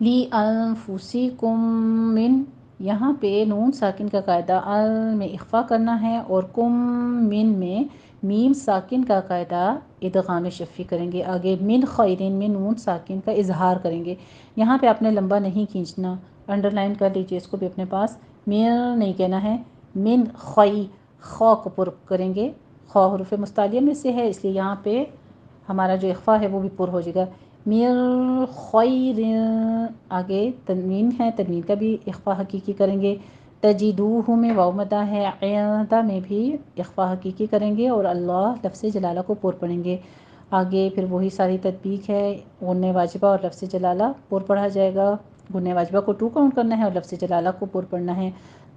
لی انفسکم من، یہاں پہ نون ساکن کا قاعدہ ال میں اخفا کرنا ہے اور کم من میں میم ساکن کا قاعدہ ادغام شفی کریں گے. آگے من خیرین میں نون ساکن کا اظہار کریں گے. یہاں پہ آپ نے لمبا نہیں کھینچنا، انڈر لائن کر لیجیے اس کو بھی اپنے پاس. من نہیں کہنا ہے، من خی، خا کو پر کریں گے. خا حروف مستعلیہ میں سے ہے، اس لیے یہاں پہ ہمارا جو اخفا ہے وہ بھی پر ہو جائے گا. من خیر، آگے تنوین ہے، تنوین کا بھی اخفا حقیقی کریں گے. تجدوہ میں واو مدہ ہے، عندہ میں بھی اخفا حقیقی کریں گے اور اللہ لفظ جلالہ کو پر پڑھیں گے. آگے پھر وہی ساری تطبیق ہے، غنہ واجبہ اور لفظ جلالہ پر پڑھا جائے گا. غنہ واجبہ کو 2 کاؤنٹ کرنا ہے اور لفظ جلالہ کو پر پڑھنا ہے.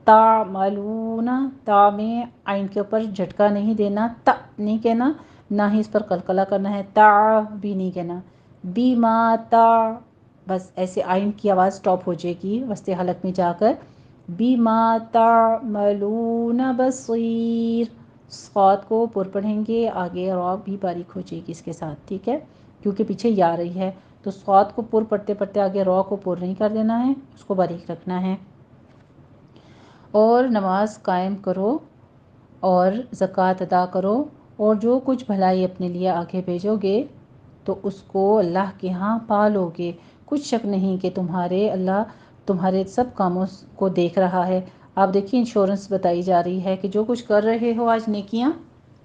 تعملون، تا میں عین کے اوپر جھٹکا نہیں دینا، تا نہیں کہنا، نہ ہی اس پر قلقلہ کرنا ہے، تا بھی نہیں کہنا. بیما تا، بس ایسے عین کی آواز سٹاپ ہو جائے گی وسط حلق میں جا کر. بیما تعملون بصیر، صاد کو پر پڑھیں گے، آگے را بھی باریک ہو جائے گی اس کے ساتھ، ٹھیک ہے، کیونکہ پیچھے یا رہی ہے تو صاد کو پر پڑھتے پڑھتے آگے را کو پر نہیں کر دینا ہے، اس کو باریک رکھنا ہے. اور نماز قائم کرو اور زکوٰۃ ادا کرو اور جو کچھ بھلائی اپنے لیے آگے بھیجو گے تو اس کو اللہ کے ہاں پالو گے. کچھ شک نہیں کہ اللہ تمہارے سب کاموں کو دیکھ رہا ہے. آپ دیکھیے انشورنس بتائی جا رہی ہے کہ جو کچھ کر رہے ہو آج نیکیاں،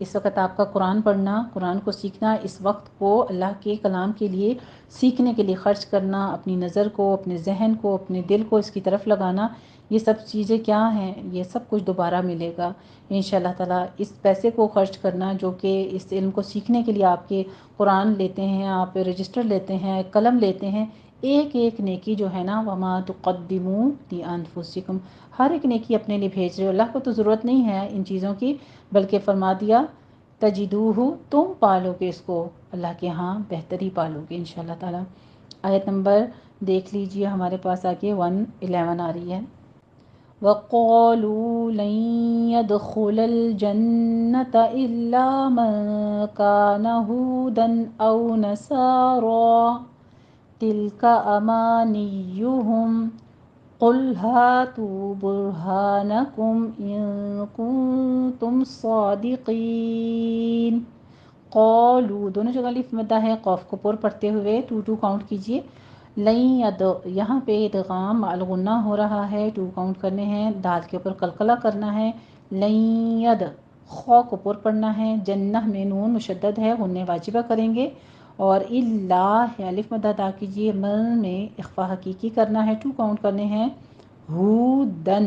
اس وقت آپ کا قرآن پڑھنا، قرآن کو سیکھنا، اس وقت کو اللہ کے کلام کے لیے سیکھنے کے لیے خرچ کرنا، اپنی نظر کو، اپنے ذہن کو، اپنے دل کو اس کی طرف لگانا، یہ سب چیزیں کیا ہیں؟ یہ سب کچھ دوبارہ ملے گا انشاءاللہ تعالیٰ. اس پیسے کو خرچ کرنا جو کہ اس علم کو سیکھنے کے لیے آپ کے قرآن لیتے ہیں، آپ رجسٹر لیتے ہیں، قلم لیتے ہیں، ایک ایک نیکی جو ہے نا، وما تقدموا لانفسکم، ہر ایک نیکی اپنے لیے بھیج رہے ہو. اللہ کو تو ضرورت نہیں ہے ان چیزوں کی، بلکہ فرما دیا تجدوہ، تم پالو گے اس کو اللہ کے ہاں بہتر ہی پالو گے انشاءاللہ تعالیٰ. آیت نمبر دیکھ لیجئے، ہمارے پاس آگے 111 آ رہی ہے. وَقَالُوا لَن يَدْخُلَ الْجَنَّةَ إِلَّا مَن كَانَ هُودًا أَوْ نَصَارَىٰ تِلْكَ أَمَانِيُّهُمْ قُلْ هَاتُوا بُرْهَانَكُمْ إِن كُنتُمْ صَادِقِينَ. قَالُوا دونوں جگہ الف مدہ ہے، قاف کو پر پڑھتے ہوئے 2 کاؤنٹ کیجئے. لَن، یہاں پہ ادغام الغنہ ہو رہا ہے، 2 کاؤنٹ کرنے ہیں، دال کے اوپر قلقلہ کرنا ہے. لَن ید، خا کو پر پڑھنا ہے، جنہ میں نون مشدد ہے، غنہ واجبہ کریں گے. اور اللہ الف مد ادا کیجیے، من میں اخفا حقیقی کرنا ہے، 2 کاؤنٹ کرنے ہیں. ہو دن،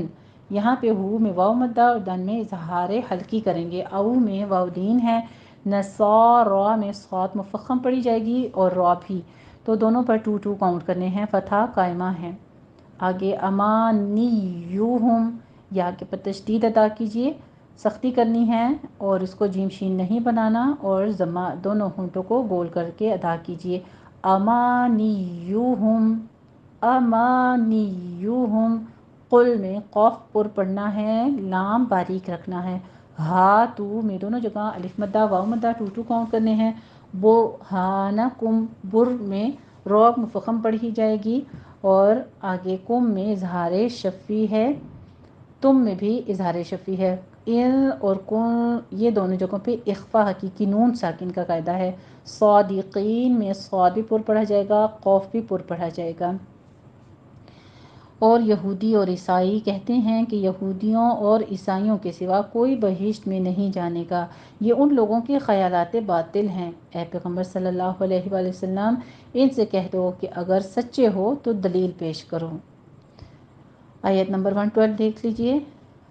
یہاں پہ ہو میں واو مدہ اور دن میں اظہار حلقی کریں گے. او میں واو دین ہے، نصارا میں صاد مفخم پڑھی جائے گی اور را بھی، تو دونوں پر 2 کاؤنٹ کرنے ہیں، فتحہ قائمہ ہے. آگے امانیہم، یا کے پر تشدید ادا کیجیے، سختی کرنی ہے اور اس کو جیم شین نہیں بنانا اور ضمہ دونوں ہونٹوں کو گول کر کے ادا کیجیے. امانیہم، امانیہم. قل میں قاف پر پڑھنا ہے، لام باریک رکھنا ہے. ہاتو میں دونوں جگہ الف مدہ واو مدہ 2 کاؤنٹ کرنے ہیں. برہانکم، بر میں رو مفخم پڑھی جائے گی، اور آگے کم میں اظہار شفی ہے، تم میں بھی اظہار شفی ہے۔ ان اور کن یہ دونوں جگہوں پہ اخفا حقیقی نون ساکن کا قاعدہ ہے۔ صادقین میں صاد بھی پر پڑھا جائے گا، قوف بھی پر پڑھا جائے گا۔ اور یہودی اور عیسائی کہتے ہیں کہ یہودیوں اور عیسائیوں کے سوا کوئی بہشت میں نہیں جانے گا، یہ ان لوگوں کے خیالات باطل ہیں۔ اے پیغمبر صلی اللہ علیہ وآلہ وسلم، ان سے کہہ دو کہ اگر سچے ہو تو دلیل پیش کرو۔ آیت نمبر 112 دیکھ لیجئے۔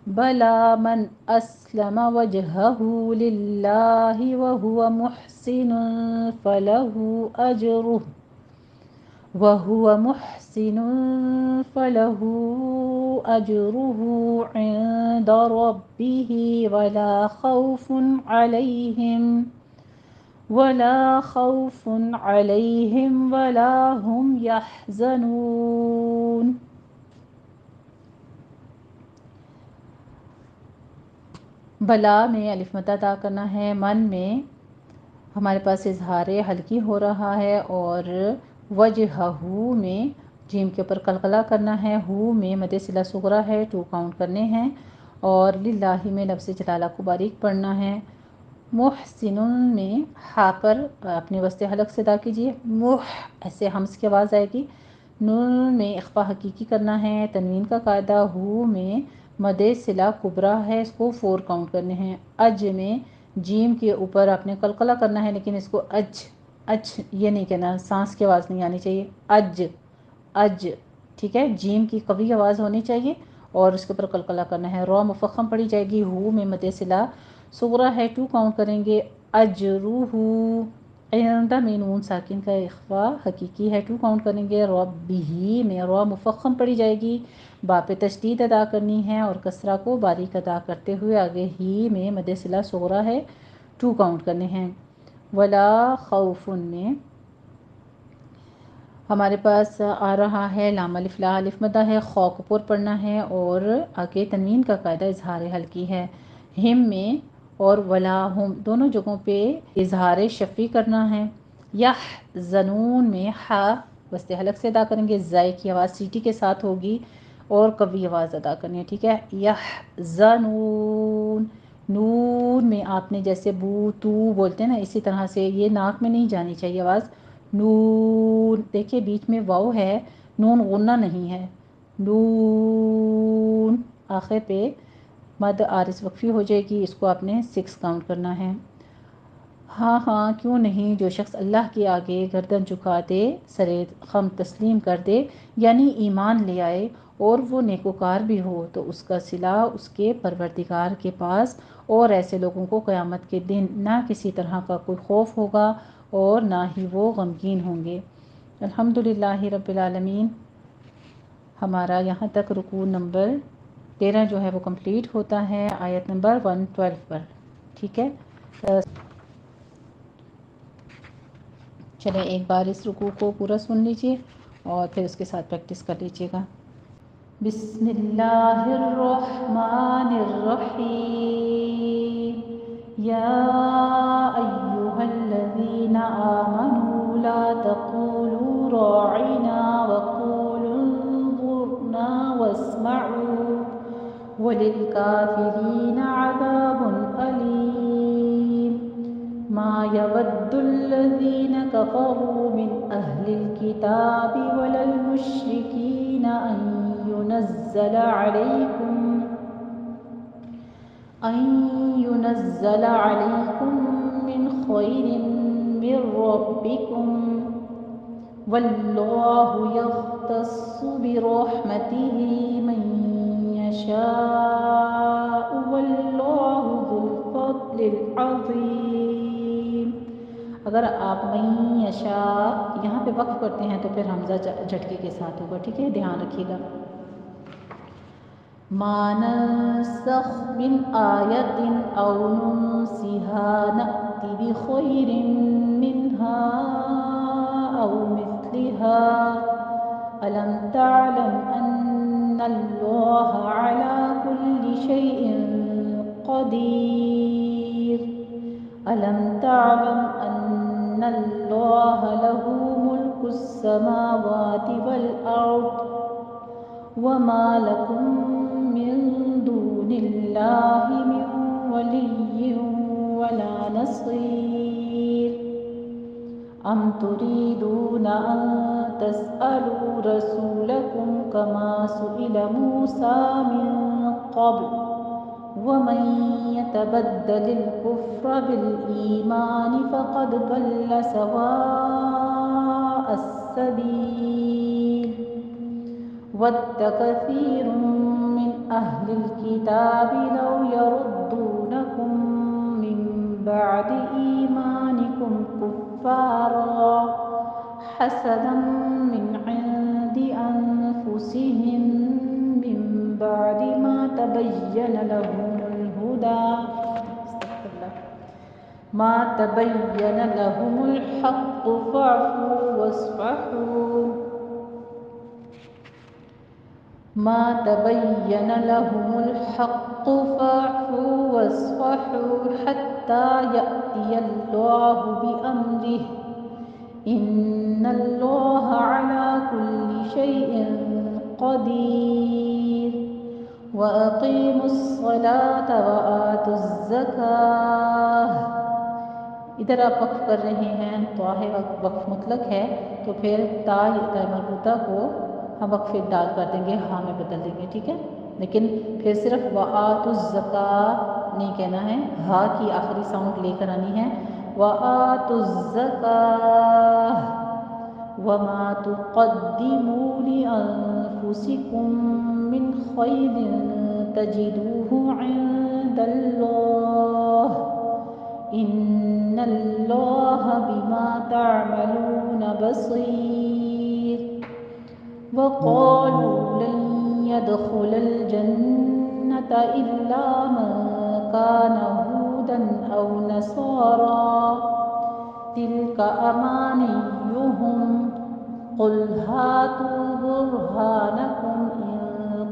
بلا من اسلم وجهه للہ وهو محسن فله أجره عند ربه ولا خوف عليهم ولا هم يحزنون۔ بلا میں الف مد ادا کرنا ہے، من میں ہمارے پاس اظہار حلقی ہو رہا ہے، اور وجہہ میں جیم کے اوپر قلقلہ کرنا ہے، ہو میں مد صلہ صغریٰ ہے، 2 کاؤنٹ کرنے ہیں، اور للہ میں لفظ جلالہ کو باریک پڑھنا ہے۔ محسن میں ہا پر اپنے وسط حلق سے ادا کیجیے، ایسے ہمس کی آواز آئے گی۔ نون میں اخفا حقیقی کرنا ہے، تنوین کا قاعدہ، ہو میں مد صلہ کبریٰ ہے، اس کو 4 کاؤنٹ کرنے ہیں۔ اج میں جیم کے اوپر آپ نے قلقلہ کرنا ہے، لیکن اس کو اج یہ نہیں کہنا، سانس کی آواز نہیں آنی چاہیے، اج ٹھیک ہے، جیم کی قوی آواز ہونی چاہیے اور اس کے اوپر قلقلہ کرنا ہے۔ رو مفخم پڑھی جائے گی، ہو میں مد صلہ صغریٰ ہے، 2 کاؤنٹ کریں گے۔ اجروہ عند میں نون ساکن کا اخفا حقیقی ہے، 2 کاؤنٹ کریں گے۔ ربہ میں رو مفخم پڑھی جائے گی، با پہ تشدید ادا کرنی ہے اور کسرہ کو باریک ادا کرتے ہوئے آگے ہی میں مد صلہ صغریٰ ہے، 2 کاؤنٹ کرنے ہیں۔ ولا خوف میں ہمارے پاس آ رہا ہے لام الف لا الف مدہ ہے، خو کو پر پڑھنا ہے، اور آگے تنوین کا قاعدہ اظہار حلقی ہے۔ ہم میں اور ولا ہم دونوں جگہوں پہ اظہار شفی کرنا ہے۔ یحزنون میں ہا وسط حلق سے ادا کریں گے، زائی کی آواز سیٹی کے ساتھ ہوگی اور قوی آواز ادا کرنی ہے، ٹھیک ہے۔ یحزنون، نون میں آپ نے جیسے بو تو بولتے ہیں نا، اسی طرح سے یہ ناک میں نہیں جانی چاہیے آواز۔ نون دیکھیے بیچ میں واو ہے، نون غنہ نہیں ہے، نون آخر پہ مد عارض وقفی ہو جائے گی، اس کو آپ نے 6 کاؤنٹ کرنا ہے۔ ہاں کیوں نہیں، جو شخص اللہ کے آگے گردن جھکا دے، سر خم تسلیم کر دے، یعنی ایمان لے آئے اور وہ نیکوکار بھی ہو، تو اس کا صلہ اس کے پروردگار کے پاس، اور ایسے لوگوں کو قیامت کے دن نہ کسی طرح کا کوئی خوف ہوگا اور نہ ہی وہ غمگین ہوں گے۔ الحمدللہ رب العالمین۔ ہمارا یہاں تک رکوع نمبر 13 جو ہے وہ کمپلیٹ ہوتا ہے آیت نمبر 112 پر، ٹھیک ہے۔ چلیں ایک بار اس رکوع کو پورا سن لیجئے اور پھر اس کے ساتھ پریکٹس کر لیجئے گا۔ بسم اللہ الرحمن الرحیم۔ یا ایہا الذین آمنوا لا تقولوا راعنا وقولوا انظرنا واسمعوا وللکافرین عذاب علیم۔ ما يود الذين كفروا من أهل الكتاب ولا المشركين أن ينزل عليكم من خير من ربكم والله يختص برحمته من يشاء والله ذو الفضل العظيم۔ اگر آپ من یشاء یہاں پہ وقف کرتے ہیں تو پھر حمزہ جھٹکے کے ساتھ ہوگا، ٹھیک ہے، دھیان رکھیے گا۔ ما ننسخ من آیت او ننسها نأتی بخیر منها او مثلها ألم تعلم أن الله على كل شيء قدير ألم تعلم أن الله له ملك السماوات السماوات والأرض وما لكم من دون الله من ولي ولا نصير أم تريدون أن تسألوا رسولكم كما سئل موسى من قبل ومن يتبدل الكفر بالإيمان فقد ضل سواء السبيل ود كثير من أهل الكتاب لو يردونكم من بعد إيمانكم كفارا حسدا من عند أنفسهم من بعد ما تبين لهم الهدى الحق فاعفوا واصفحوا ما تبين لهم الحق فاعفوا واصفحوا حتى يأتي الله بأمره إن الله على كل شيء قدير وأقيموا الصلاة وآتوا الزكاة. ادھر آپ وقف کر رہے ہیں تو وقف مطلق ہے تو پھر تا مربوطہ کو ہم وقف ڈال کر دیں گے، ہاں میں بدل دیں گے، ٹھیک ہے. لیکن پھر صرف وآتوا الزکاة نہیں کہنا ہے، ہاں کی آخری ساؤنڈ لے کر آنی ہے. وآتوا الزکاة وما تقدموا لأنفسكم من خير تجدوه عند الله إن الله بما تعملون بصير. وقالوا لن يدخل الجنة إلا من كان هودا أو نصارى تلك أمانيهم قل هاتوا برهانكم إن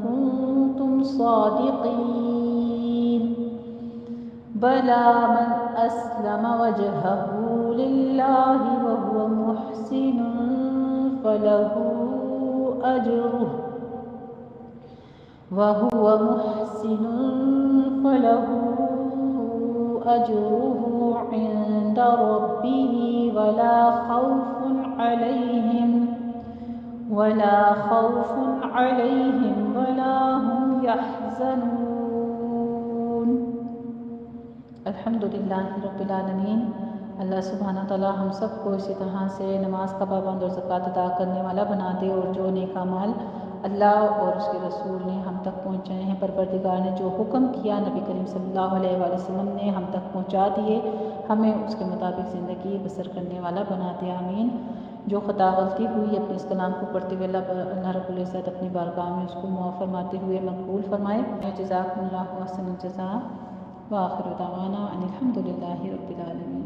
كنتم صادقين بلى من أسلم وجهه لله وهو محسن فله أجره عند ربه ولا خوف عليهم ولا هم يحزنون. الحمدللہ رب العالمین. اللہ سبحانہ تعالیٰ ہم سب کو اسی طرح سے نماز کا پابند اور زکوٰۃ ادا کرنے والا بنا دے، اور جو نیک اعمال اللہ اور اس کے رسول نے ہم تک پہنچائے ہیں، پروردگار نے جو حکم کیا نبی کریم صلی اللہ علیہ وآلہ وسلم نے ہم تک پہنچا دیے، ہمیں اس کے مطابق زندگی بسر کرنے والا بنا دے، آمین. جو خطا غلطی ہوئی اپنے اس کلام کو پڑھتے ہوئے اللہ رب العزت اپنی بارگاہ میں اس کو معاف فرماتے ہوئے مقبول فرمائے. جزاکم اللہ احسن الجزاء وآخر دعوانا ان الحمد للہ رب العالمین.